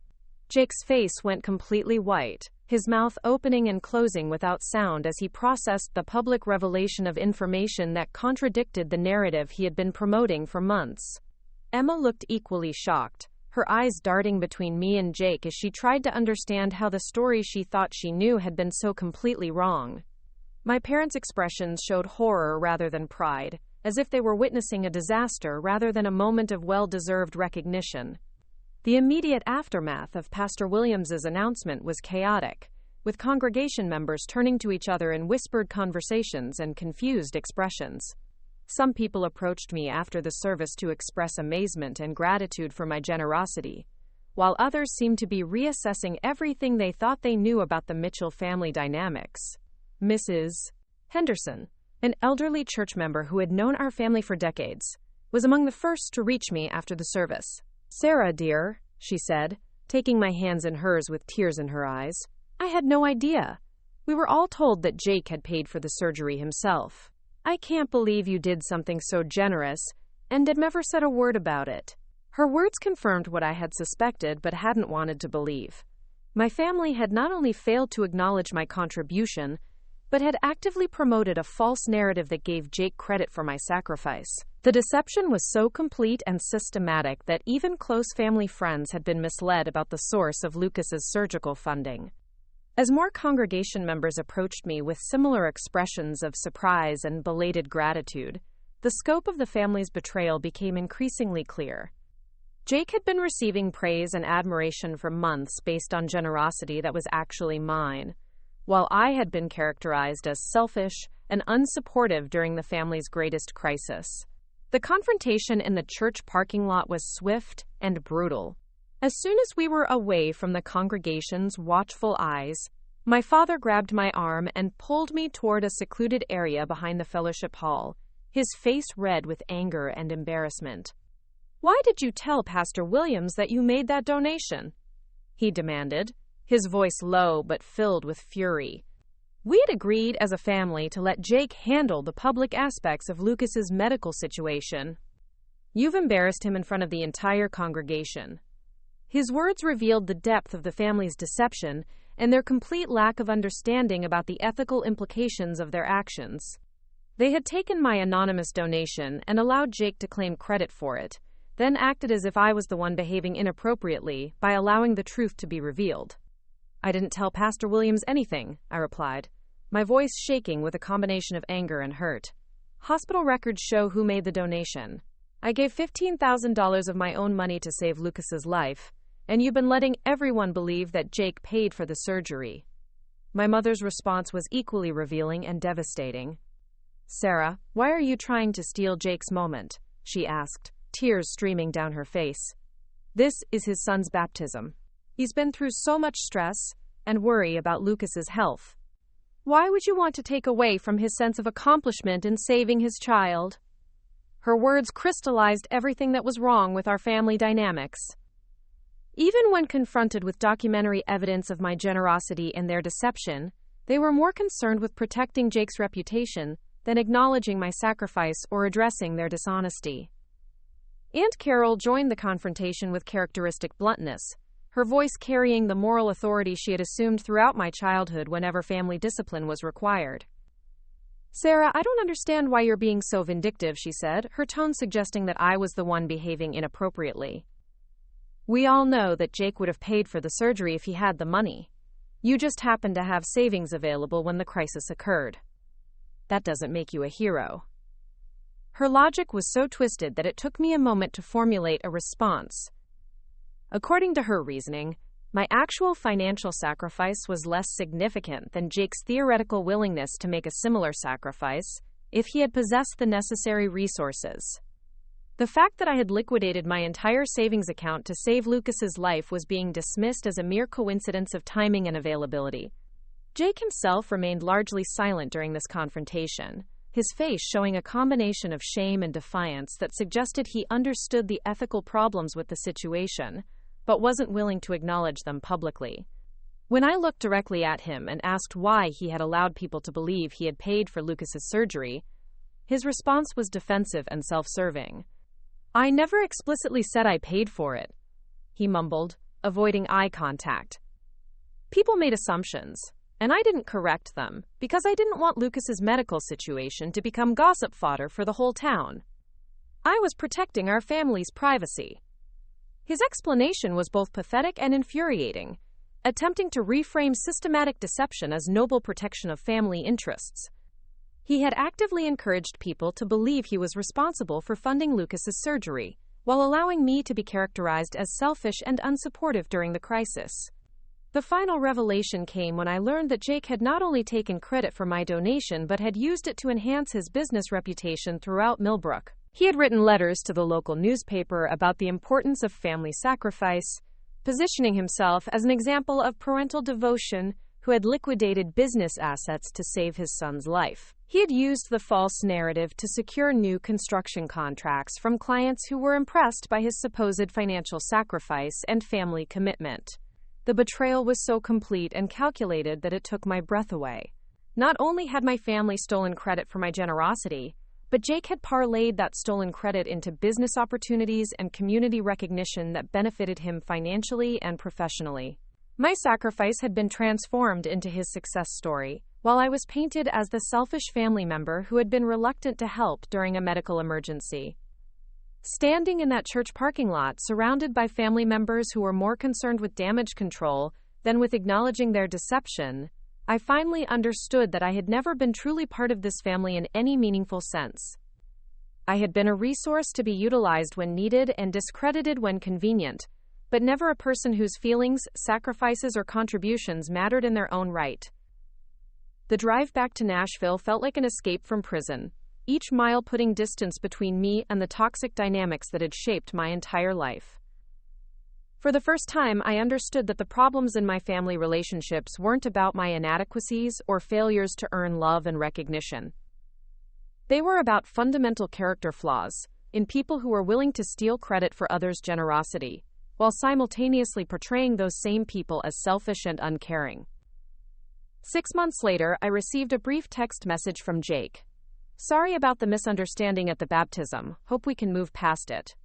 S1: Jake's face went completely white, his mouth opening and closing without sound as he processed the public revelation of information that contradicted the narrative he had been promoting for months. Emma looked equally shocked, her eyes darting between me and Jake as she tried to understand how the story she thought she knew had been so completely wrong. My parents' expressions showed horror rather than pride, as if they were witnessing a disaster rather than a moment of well-deserved recognition. The immediate aftermath of Pastor Williams's announcement was chaotic, with congregation members turning to each other in whispered conversations and confused expressions. Some people approached me after the service to express amazement and gratitude for my generosity, while others seemed to be reassessing everything they thought they knew about the Mitchell family dynamics. Mrs. Henderson, an elderly church member who had known our family for decades, was among the first to reach me after the service. "Sarah, dear," she said, taking my hands in hers with tears in her eyes, "I had no idea. We were all told that Jake had paid for the surgery himself. I can't believe you did something so generous, and had never said a word about it. Her words confirmed what I had suspected but hadn't wanted to believe. My family had not only failed to acknowledge my contribution, but had actively promoted a false narrative that gave Jake credit for my sacrifice. The deception was so complete and systematic that even close family friends had been misled about the source of Lucas's surgical funding. As more congregation members approached me with similar expressions of surprise and belated gratitude, the scope of the family's betrayal became increasingly clear. Jake had been receiving praise and admiration for months based on generosity that was actually mine, while I had been characterized as selfish and unsupportive during the family's greatest crisis. The confrontation in the church parking lot was swift and brutal. As soon as we were away from the congregation's watchful eyes, my father grabbed my arm and pulled me toward a secluded area behind the fellowship hall, his face red with anger and embarrassment. "Why did you tell Pastor Williams that you made that donation?" he demanded, his voice low but filled with fury. We had agreed as a family to let Jake handle the public aspects of Lucas's medical situation. "You've embarrassed him in front of the entire congregation." His words revealed the depth of the family's deception and their complete lack of understanding about the ethical implications of their actions. They had taken my anonymous donation and allowed Jake to claim credit for it, then acted as if I was the one behaving inappropriately by allowing the truth to be revealed. "I didn't tell Pastor Williams anything," I replied, my voice shaking with a combination of anger and hurt. "Hospital records show who made the donation. I gave $15,000 of my own money to save Lucas's life, and you've been letting everyone believe that Jake paid for the surgery." My mother's response was equally revealing and devastating. "Sarah, why are you trying to steal Jake's moment?" she asked, tears streaming down her face. "This is his son's baptism. He's been through so much stress and worry about Lucas's health. Why would you want to take away from his sense of accomplishment in saving his child?" Her words crystallized everything that was wrong with our family dynamics. Even when confronted with documentary evidence of my generosity and their deception, they were more concerned with protecting Jake's reputation than acknowledging my sacrifice or addressing their dishonesty. Aunt Carol joined the confrontation with characteristic bluntness, her voice carrying the moral authority she had assumed throughout my childhood whenever family discipline was required. "Sarah, I don't understand why you're being so vindictive," she said, her tone suggesting that I was the one behaving inappropriately. "We all know that Jake would have paid for the surgery if he had the money. You just happened to have savings available when the crisis occurred. That doesn't make you a hero." Her logic was so twisted that it took me a moment to formulate a response. According to her reasoning, my actual financial sacrifice was less significant than Jake's theoretical willingness to make a similar sacrifice if he had possessed the necessary resources. The fact that I had liquidated my entire savings account to save Lucas's life was being dismissed as a mere coincidence of timing and availability. Jake himself remained largely silent during this confrontation, his face showing a combination of shame and defiance that suggested he understood the ethical problems with the situation, but wasn't willing to acknowledge them publicly. When I looked directly at him and asked why he had allowed people to believe he had paid for Lucas's surgery, his response was defensive and self-serving. "I never explicitly said I paid for it," he mumbled, avoiding eye contact. "People made assumptions, and I didn't correct them because I didn't want Lucas's medical situation to become gossip fodder for the whole town. I was protecting our family's privacy." His explanation was both pathetic and infuriating, attempting to reframe systematic deception as noble protection of family interests. He had actively encouraged people to believe he was responsible for funding Lucas's surgery, while allowing me to be characterized as selfish and unsupportive during the crisis. The final revelation came when I learned that Jake had not only taken credit for my donation but had used it to enhance his business reputation throughout Millbrook. He had written letters to the local newspaper about the importance of family sacrifice, positioning himself as an example of parental devotion who had liquidated business assets to save his son's life. He had used the false narrative to secure new construction contracts from clients who were impressed by his supposed financial sacrifice and family commitment. The betrayal was so complete and calculated that it took my breath away. Not only had my family stolen credit for my generosity, But Jake had parlayed that stolen credit into business opportunities and community recognition that benefited him financially and professionally. My sacrifice had been transformed into his success story, while I was painted as the selfish family member who had been reluctant to help during a medical emergency. Standing in that church parking lot, surrounded by family members who were more concerned with damage control than with acknowledging their deception, I finally understood that I had never been truly part of this family in any meaningful sense. I had been a resource to be utilized when needed and discredited when convenient, but never a person whose feelings, sacrifices, or contributions mattered in their own right. The drive back to Nashville felt like an escape from prison, each mile putting distance between me and the toxic dynamics that had shaped my entire life. For the first time, I understood that the problems in my family relationships weren't about my inadequacies or failures to earn love and recognition. They were about fundamental character flaws in people who were willing to steal credit for others' generosity, while simultaneously portraying those same people as selfish and uncaring. 6 months later, I received a brief text message from Jake. "Sorry about the misunderstanding at the baptism. Hope we can move past it."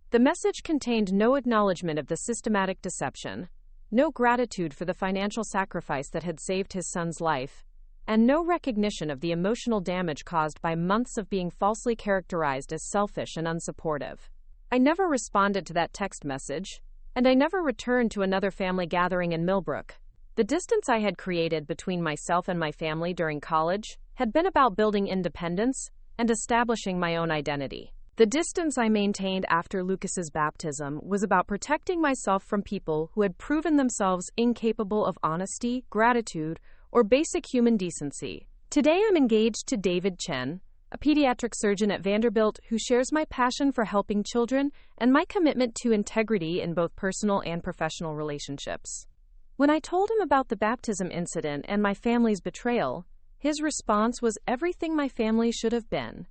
S1: The message contained no acknowledgement of the systematic deception, no gratitude for the financial sacrifice that had saved his son's life, and no recognition of the emotional damage caused by months of being falsely characterized as selfish and unsupportive. I never responded to that text message, and I never returned to another family gathering in Millbrook. The distance I had created between myself and my family during college had been about building independence and establishing my own identity. The distance I maintained after Lucas's baptism was about protecting myself from people who had proven themselves incapable of honesty, gratitude, or basic human decency. Today I'm engaged to David Chen, a pediatric surgeon at Vanderbilt who shares my passion for helping children and my commitment to integrity in both personal and professional relationships. When I told him about the baptism incident and my family's betrayal, his response was everything my family should have been.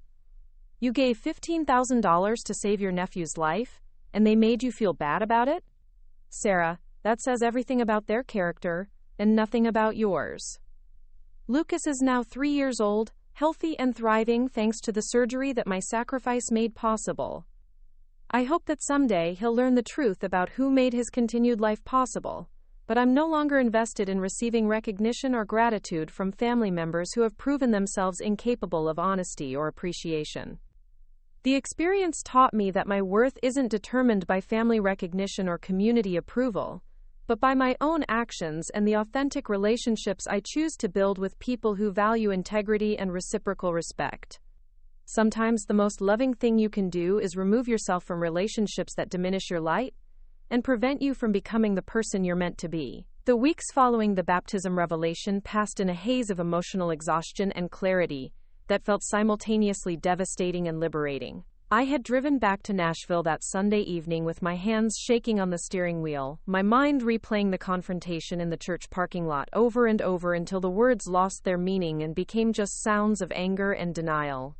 S1: "You gave $15,000 to save your nephew's life, and they made you feel bad about it? Sarah, that says everything about their character and nothing about yours." Lucas is now 3 years old, healthy and thriving thanks to the surgery that my sacrifice made possible. I hope that someday he'll learn the truth about who made his continued life possible, but I'm no longer invested in receiving recognition or gratitude from family members who have proven themselves incapable of honesty or appreciation. The experience taught me that my worth isn't determined by family recognition or community approval, but by my own actions and the authentic relationships I choose to build with people who value integrity and reciprocal respect. Sometimes the most loving thing you can do is remove yourself from relationships that diminish your light and prevent you from becoming the person you're meant to be. The weeks following the baptism revelation passed in a haze of emotional exhaustion and clarity that felt simultaneously devastating and liberating. I had driven back to Nashville that Sunday evening with my hands shaking on the steering wheel, my mind replaying the confrontation in the church parking lot over and over until the words lost their meaning and became just sounds of anger and denial.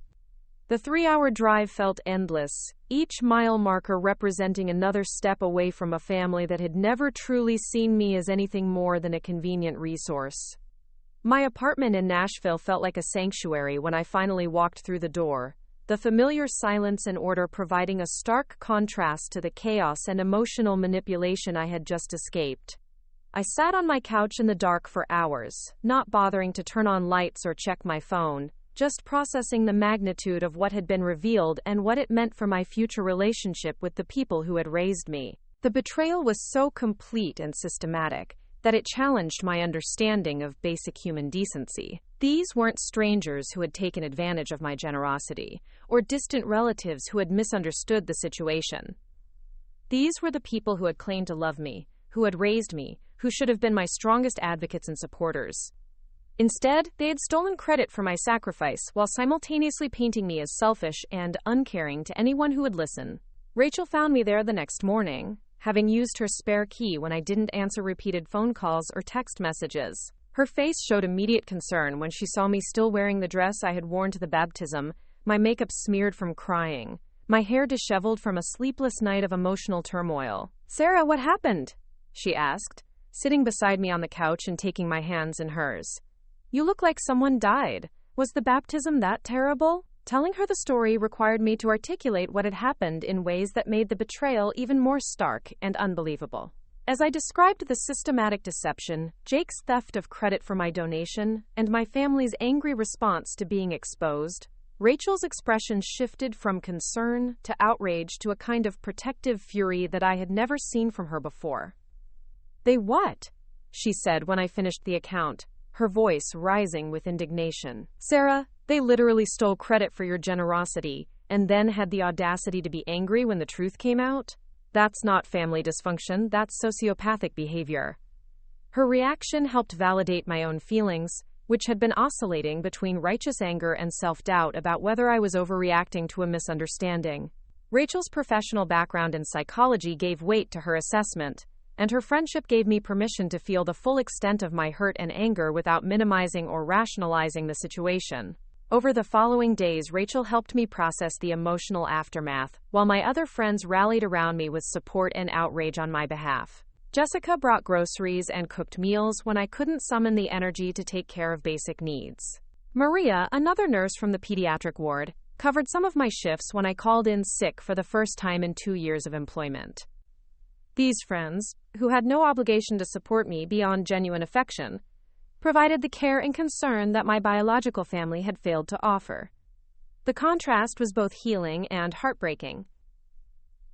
S1: The 3-hour drive felt endless, each mile marker representing another step away from a family that had never truly seen me as anything more than a convenient resource. My apartment in Nashville felt like a sanctuary when I finally walked through the door, the familiar silence and order providing a stark contrast to the chaos and emotional manipulation I had just escaped. I sat on my couch in the dark for hours, not bothering to turn on lights or check my phone, just processing the magnitude of what had been revealed and what it meant for my future relationship with the people who had raised me. The betrayal was so complete and systematic that it challenged my understanding of basic human decency. These weren't strangers who had taken advantage of my generosity, or distant relatives who had misunderstood the situation. These were the people who had claimed to love me, who had raised me, who should have been my strongest advocates and supporters. Instead, they had stolen credit for my sacrifice while simultaneously painting me as selfish and uncaring to anyone who would listen. Rachel found me there the next morning, having used her spare key when I didn't answer repeated phone calls or text messages. Her face showed immediate concern when she saw me still wearing the dress I had worn to the baptism, my makeup smeared from crying, my hair disheveled from a sleepless night of emotional turmoil. "Sarah, what happened?" she asked, sitting beside me on the couch and taking my hands in hers. "You look like someone died. Was the baptism that terrible?" Telling her the story required me to articulate what had happened in ways that made the betrayal even more stark and unbelievable. As I described the systematic deception, Jake's theft of credit for my donation, and my family's angry response to being exposed, Rachel's expression shifted from concern to outrage to a kind of protective fury that I had never seen from her before. "They what?" she said when I finished the account, her voice rising with indignation. "Sarah, they literally stole credit for your generosity, and then had the audacity to be angry when the truth came out? That's not family dysfunction, that's sociopathic behavior." Her reaction helped validate my own feelings, which had been oscillating between righteous anger and self-doubt about whether I was overreacting to a misunderstanding. Rachel's professional background in psychology gave weight to her assessment, and her friendship gave me permission to feel the full extent of my hurt and anger without minimizing or rationalizing the situation. Over the following days, Rachel helped me process the emotional aftermath, while my other friends rallied around me with support and outrage on my behalf. Jessica brought groceries and cooked meals when I couldn't summon the energy to take care of basic needs. Maria, another nurse from the pediatric ward, covered some of my shifts when I called in sick for the first time in 2 years of employment. These friends, who had no obligation to support me beyond genuine affection, provided the care and concern that my biological family had failed to offer. The contrast was both healing and heartbreaking.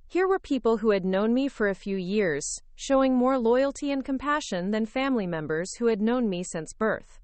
S1: Here were people who had known me for a few years, showing more loyalty and compassion than family members who had known me since birth.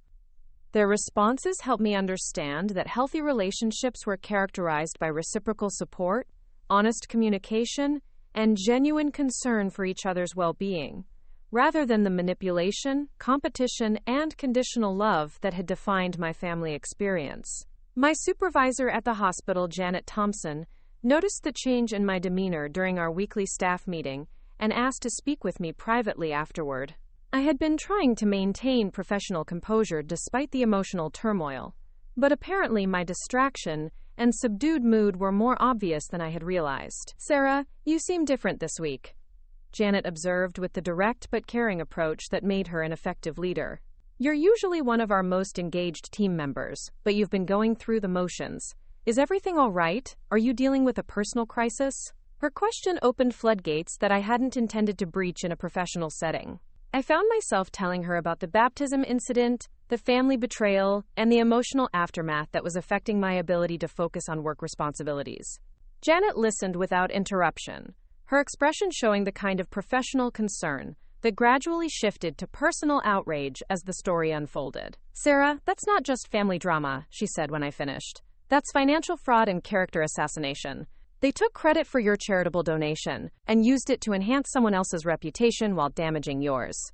S1: Their responses helped me understand that healthy relationships were characterized by reciprocal support, honest communication, and genuine concern for each other's well-being, rather than the manipulation, competition, and conditional love that had defined my family experience. My supervisor at the hospital, Janet Thompson, noticed the change in my demeanor during our weekly staff meeting and asked to speak with me privately afterward. I had been trying to maintain professional composure despite the emotional turmoil, but apparently my distraction and subdued mood were more obvious than I had realized. "Sarah, you seem different this week," Janet observed with the direct but caring approach that made her an effective leader. "You're usually one of our most engaged team members, but you've been going through the motions. Is everything all right? Are you dealing with a personal crisis?" Her question opened floodgates that I hadn't intended to breach in a professional setting. I found myself telling her about the baptism incident, the family betrayal, and the emotional aftermath that was affecting my ability to focus on work responsibilities. Janet listened without interruption, her expression showing the kind of professional concern that gradually shifted to personal outrage as the story unfolded. "Sarah, that's not just family drama," she said when I finished. "That's financial fraud and character assassination. They took credit for your charitable donation and used it to enhance someone else's reputation while damaging yours.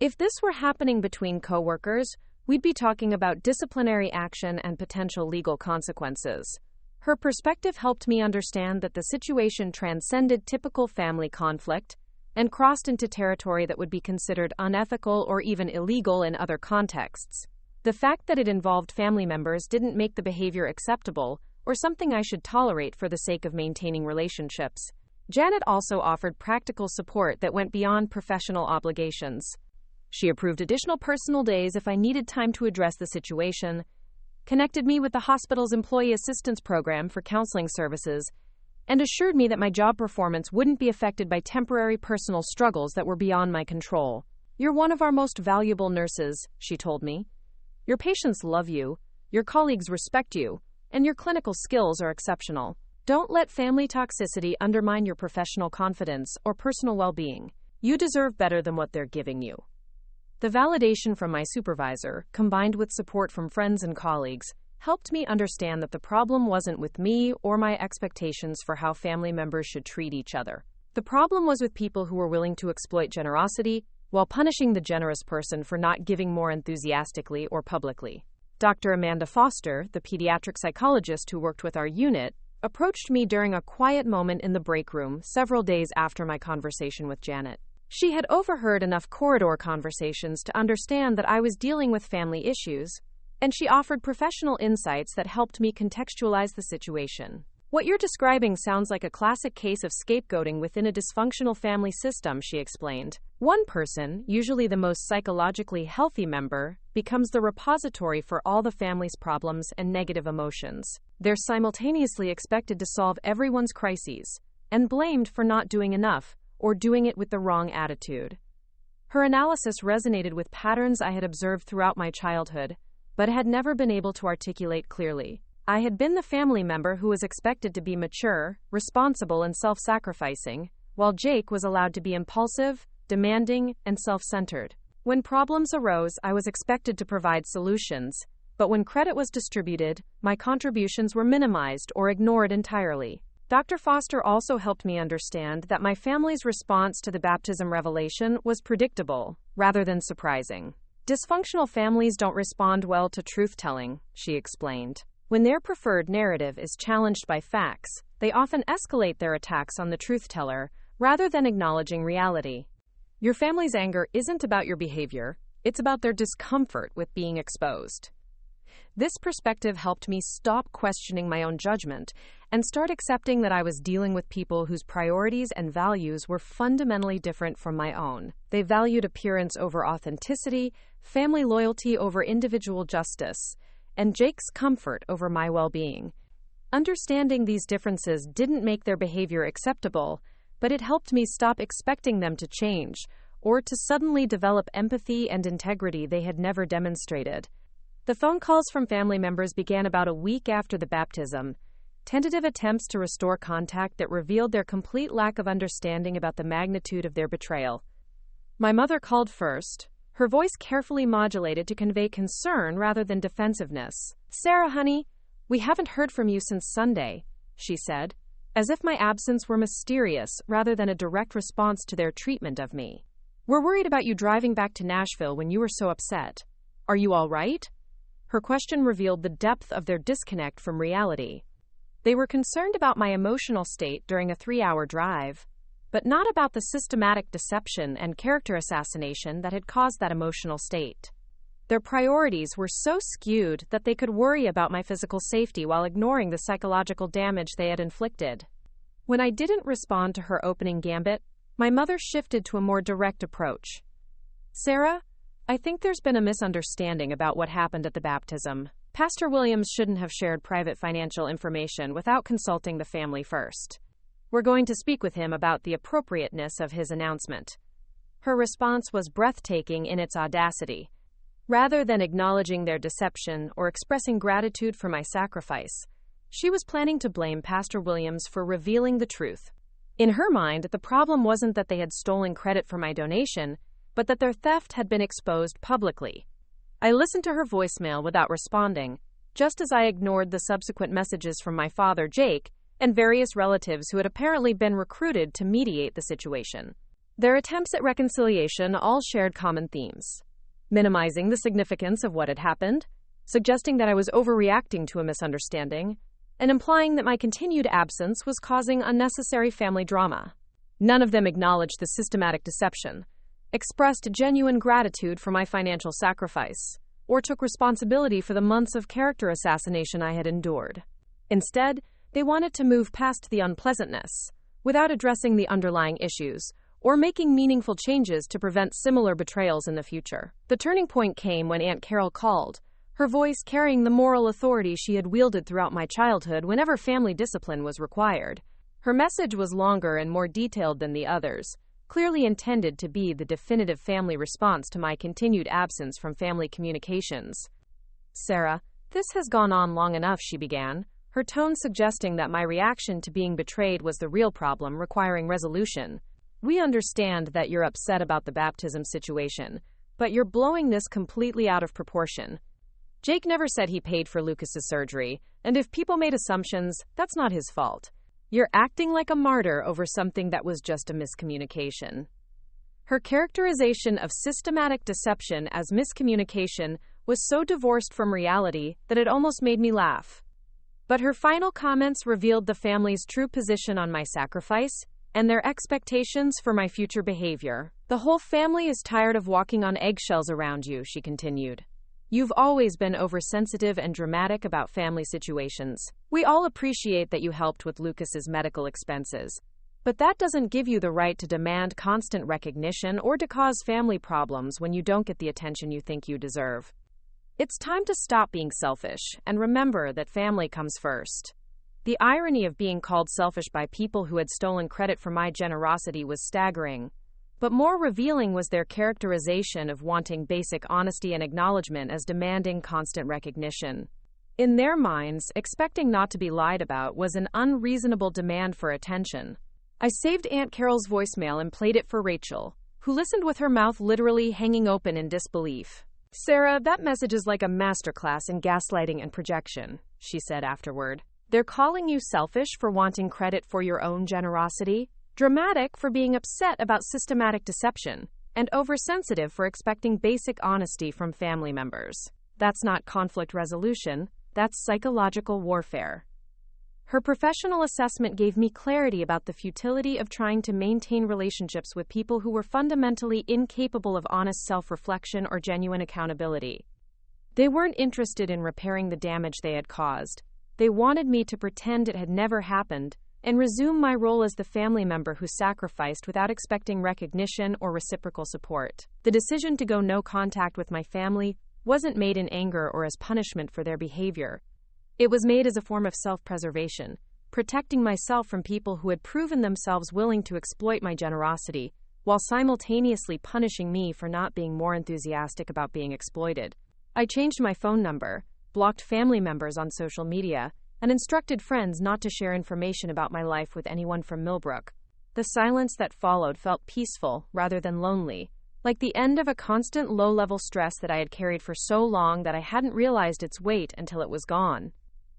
S1: If this were happening between coworkers, we'd be talking about disciplinary action and potential legal consequences." Her perspective helped me understand that the situation transcended typical family conflict and crossed into territory that would be considered unethical or even illegal in other contexts. The fact that it involved family members didn't make the behavior acceptable or something I should tolerate for the sake of maintaining relationships. Janet also offered practical support that went beyond professional obligations. She approved additional personal days if I needed time to address the situation, connected me with the hospital's employee assistance program for counseling services, and assured me that my job performance wouldn't be affected by temporary personal struggles that were beyond my control. "You're one of our most valuable nurses," she told me. "Your patients love you, your colleagues respect you, and your clinical skills are exceptional. Don't let family toxicity undermine your professional confidence or personal well-being. You deserve better than what they're giving you." The validation from my supervisor, combined with support from friends and colleagues, helped me understand that the problem wasn't with me or my expectations for how family members should treat each other. The problem was with people who were willing to exploit generosity while punishing the generous person for not giving more enthusiastically or publicly. Dr. Amanda Foster, the pediatric psychologist who worked with our unit, approached me during a quiet moment in the break room several days after my conversation with Janet. She had overheard enough corridor conversations to understand that I was dealing with family issues, and she offered professional insights that helped me contextualize the situation. What you're describing sounds like a classic case of scapegoating within a dysfunctional family system, she explained. One person, usually the most psychologically healthy member, becomes the repository for all the family's problems and negative emotions. They're simultaneously expected to solve everyone's crises, and blamed for not doing enough, or doing it with the wrong attitude. Her analysis resonated with patterns I had observed throughout my childhood, but had never been able to articulate clearly. I had been the family member who was expected to be mature, responsible, and self-sacrificing, while Jake was allowed to be impulsive, demanding, and self-centered. When problems arose, I was expected to provide solutions, but when credit was distributed, my contributions were minimized or ignored entirely. Dr. Foster also helped me understand that my family's response to the baptism revelation was predictable, rather than surprising. Dysfunctional families don't respond well to truth-telling, she explained. When their preferred narrative is challenged by facts, they often escalate their attacks on the truth-teller, rather than acknowledging reality. Your family's anger isn't about your behavior, it's about their discomfort with being exposed. This perspective helped me stop questioning my own judgment and start accepting that I was dealing with people whose priorities and values were fundamentally different from my own. They valued appearance over authenticity, family loyalty over individual justice, and Jake's comfort over my well-being. Understanding these differences didn't make their behavior acceptable, but it helped me stop expecting them to change, or to suddenly develop empathy and integrity they had never demonstrated. The phone calls from family members began about a week after the baptism, tentative attempts to restore contact that revealed their complete lack of understanding about the magnitude of their betrayal. My mother called first, her voice carefully modulated to convey concern rather than defensiveness. "Sarah, honey, we haven't heard from you since Sunday," she said, as if my absence were mysterious rather than a direct response to their treatment of me. "We're worried about you driving back to Nashville when you were so upset. Are you all right?" Her question revealed the depth of their disconnect from reality. They were concerned about my emotional state during a 3-hour drive, but not about the systematic deception and character assassination that had caused that emotional state. Their priorities were so skewed that they could worry about my physical safety while ignoring the psychological damage they had inflicted. When I didn't respond to her opening gambit, my mother shifted to a more direct approach. "Sarah, I think there's been a misunderstanding about what happened at the baptism. Pastor Williams shouldn't have shared private financial information without consulting the family first. We're going to speak with him about the appropriateness of his announcement." Her response was breathtaking in its audacity. Rather than acknowledging their deception or expressing gratitude for my sacrifice, she was planning to blame Pastor Williams for revealing the truth. In her mind, the problem wasn't that they had stolen credit for my donation, but that their theft had been exposed publicly. I listened to her voicemail without responding, just as I ignored the subsequent messages from my father, Jake, and various relatives who had apparently been recruited to mediate the situation. Their attempts at reconciliation all shared common themes: minimizing the significance of what had happened, suggesting that I was overreacting to a misunderstanding, and implying that my continued absence was causing unnecessary family drama. None of them acknowledged the systematic deception, expressed genuine gratitude for my financial sacrifice, or took responsibility for the months of character assassination I had endured. Instead, they wanted to move past the unpleasantness, without addressing the underlying issues, or making meaningful changes to prevent similar betrayals in the future. The turning point came when Aunt Carol called, her voice carrying the moral authority she had wielded throughout my childhood whenever family discipline was required. Her message was longer and more detailed than the others, clearly intended to be the definitive family response to my continued absence from family communications. "Sarah, this has gone on long enough," she began, her tone suggesting that my reaction to being betrayed was the real problem requiring resolution. "We understand that you're upset about the baptism situation, but you're blowing this completely out of proportion. Jake never said he paid for Lucas's surgery, and if people made assumptions, that's not his fault. You're acting like a martyr over something that was just a miscommunication." Her characterization of systematic deception as miscommunication was so divorced from reality that it almost made me laugh. But her final comments revealed the family's true position on my sacrifice and their expectations for my future behavior. "The whole family is tired of walking on eggshells around you," she continued. You've always been oversensitive and dramatic about family situations. We all appreciate that you helped with Lucas's medical expenses. But that doesn't give you the right to demand constant recognition or to cause family problems when you don't get the attention you think you deserve. It's time to stop being selfish and remember that family comes first. The irony of being called selfish by people who had stolen credit for my generosity was staggering. But more revealing was their characterization of wanting basic honesty and acknowledgement as demanding constant recognition. In their minds, expecting not to be lied about was an unreasonable demand for attention. I saved Aunt Carol's voicemail and played it for Rachel, who listened with her mouth literally hanging open in disbelief. "Sarah, that message is like a masterclass in gaslighting and projection," she said afterward. "They're calling you selfish for wanting credit for your own generosity, dramatic for being upset about systematic deception, and oversensitive for expecting basic honesty from family members. That's not conflict resolution, that's psychological warfare." Her professional assessment gave me clarity about the futility of trying to maintain relationships with people who were fundamentally incapable of honest self-reflection or genuine accountability. They weren't interested in repairing the damage they had caused. They wanted me to pretend it had never happened and resume my role as the family member who sacrificed without expecting recognition or reciprocal support. The decision to go no contact with my family wasn't made in anger or as punishment for their behavior. It was made as a form of self-preservation, protecting myself from people who had proven themselves willing to exploit my generosity, while simultaneously punishing me for not being more enthusiastic about being exploited. I changed my phone number, blocked family members on social media, and instructed friends not to share information about my life with anyone from Millbrook. The silence that followed felt peaceful rather than lonely, like the end of a constant low-level stress that I had carried for so long that I hadn't realized its weight until it was gone.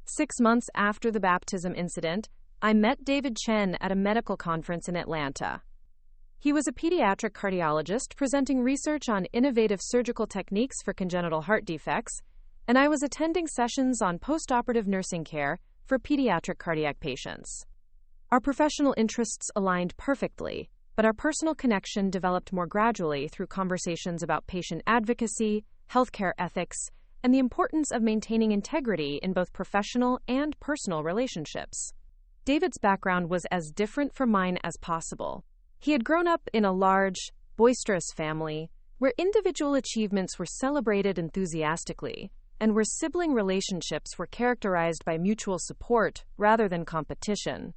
S1: 6 months after the baptism incident, I met David Chen at a medical conference in Atlanta. He was a pediatric cardiologist presenting research on innovative surgical techniques for congenital heart defects, and I was attending sessions on postoperative nursing care for pediatric cardiac patients. Our professional interests aligned perfectly, but our personal connection developed more gradually through conversations about patient advocacy, healthcare ethics, and the importance of maintaining integrity in both professional and personal relationships. David's background was as different from mine as possible. He had grown up in a large, boisterous family where individual achievements were celebrated enthusiastically and where sibling relationships were characterized by mutual support rather than competition.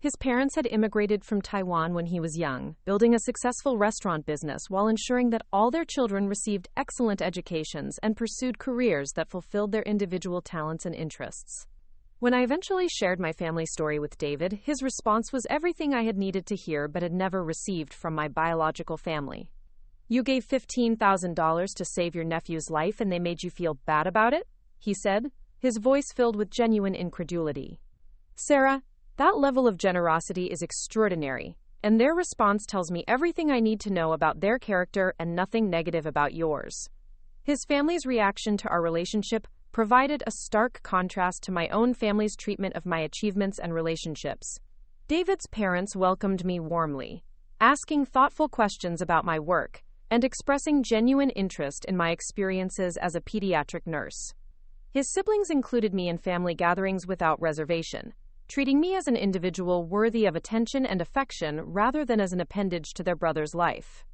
S1: His parents had immigrated from Taiwan when he was young, building a successful restaurant business while ensuring that all their children received excellent educations and pursued careers that fulfilled their individual talents and interests. When I eventually shared my family story with David, his response was everything I had needed to hear but had never received from my biological family. "You gave $15,000 to save your nephew's life and they made you feel bad about it?" he said, his voice filled with genuine incredulity. "Sarah, that level of generosity is extraordinary, and their response tells me everything I need to know about their character and nothing negative about yours." His family's reaction to our relationship provided a stark contrast to my own family's treatment of my achievements and relationships. David's parents welcomed me warmly, asking thoughtful questions about my work and expressing genuine interest in my experiences as a pediatric nurse. His siblings included me in family gatherings without reservation, treating me as an individual worthy of attention and affection rather than as an appendage to their brother's life.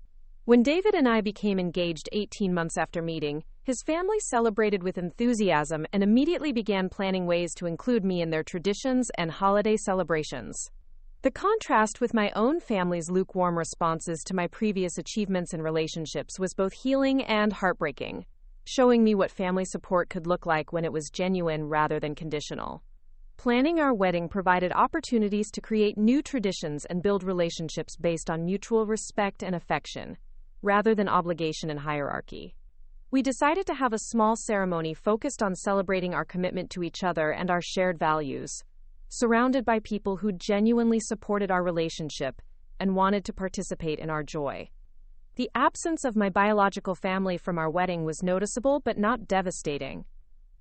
S1: When David and I became engaged 18 months after meeting, his family celebrated with enthusiasm and immediately began planning ways to include me in their traditions and holiday celebrations. The contrast with my own family's lukewarm responses to my previous achievements and relationships was both healing and heartbreaking, showing me what family support could look like when it was genuine rather than conditional. Planning our wedding provided opportunities to create new traditions and build relationships based on mutual respect and affection, rather than obligation and hierarchy. We decided to have a small ceremony focused on celebrating our commitment to each other and our shared values, surrounded by people who genuinely supported our relationship and wanted to participate in our joy. The absence of my biological family from our wedding was noticeable but not devastating.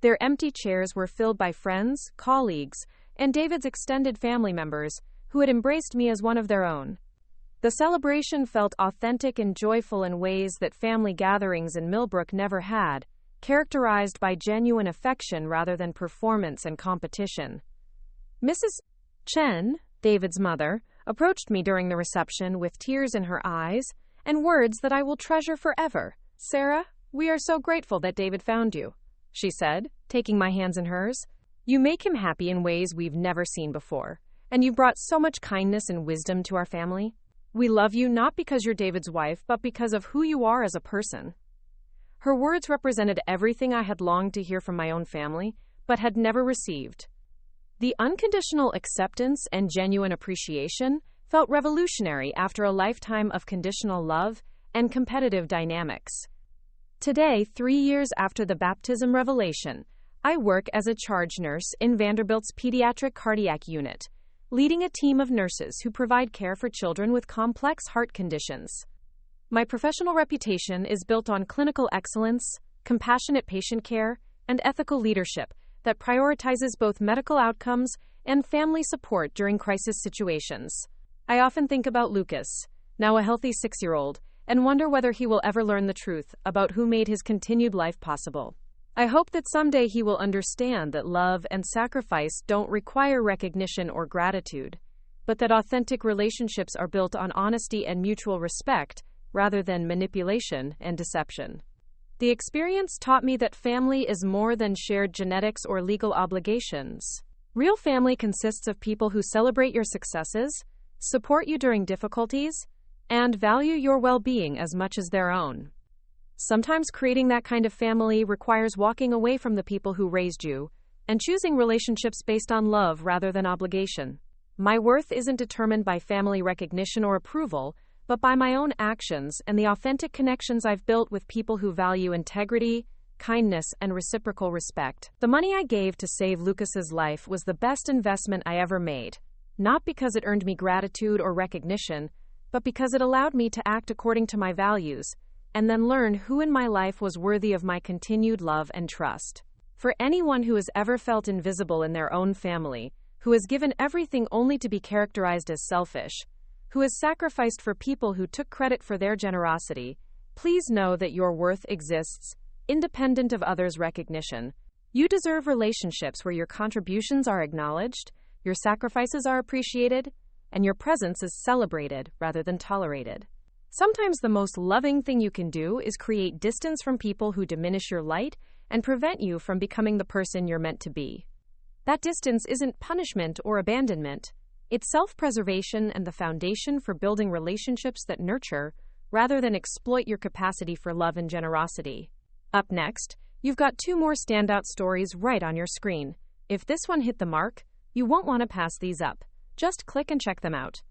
S1: Their empty chairs were filled by friends, colleagues, and David's extended family members who had embraced me as one of their own. The celebration felt authentic and joyful in ways that family gatherings in Millbrook never had, characterized by genuine affection rather than performance and competition. Mrs. Chen, David's mother, approached me during the reception with tears in her eyes and words that I will treasure forever. "Sarah, we are so grateful that David found you," she said, taking my hands in hers. "You make him happy in ways we've never seen before, and you've brought so much kindness and wisdom to our family. We love you not because you're David's wife, but because of who you are as a person." Her words represented everything I had longed to hear from my own family, but had never received. The unconditional acceptance and genuine appreciation felt revolutionary after a lifetime of conditional love and competitive dynamics. Today, 3 years after the baptism revelation, I work as a charge nurse in Vanderbilt's pediatric cardiac unit, leading a team of nurses who provide care for children with complex heart conditions. My professional reputation is built on clinical excellence, compassionate patient care, and ethical leadership that prioritizes both medical outcomes and family support during crisis situations. I often think about Lucas, now a healthy 6-year-old, and wonder whether he will ever learn the truth about who made his continued life possible. I hope that someday he will understand that love and sacrifice don't require recognition or gratitude, but that authentic relationships are built on honesty and mutual respect rather than manipulation and deception. The experience taught me that family is more than shared genetics or legal obligations. Real family consists of people who celebrate your successes, support you during difficulties, and value your well-being as much as their own. Sometimes creating that kind of family requires walking away from the people who raised you and choosing relationships based on love rather than obligation. My worth isn't determined by family recognition or approval, but by my own actions and the authentic connections I've built with people who value integrity, kindness, and reciprocal respect. The money I gave to save Lucas's life was the best investment I ever made, not because it earned me gratitude or recognition, but because it allowed me to act according to my values and then learn who in my life was worthy of my continued love and trust. For anyone who has ever felt invisible in their own family, who has given everything only to be characterized as selfish, who has sacrificed for people who took credit for their generosity, please know that your worth exists, independent of others' recognition. You deserve relationships where your contributions are acknowledged, your sacrifices are appreciated, and your presence is celebrated rather than tolerated. Sometimes the most loving thing you can do is create distance from people who diminish your light and prevent you from becoming the person you're meant to be. That distance isn't punishment or abandonment. It's self-preservation and the foundation for building relationships that nurture rather than exploit your capacity for love and generosity. Up next, you've got 2 more standout stories right on your screen. If this one hit the mark, you won't want to pass these up. Just click and check them out.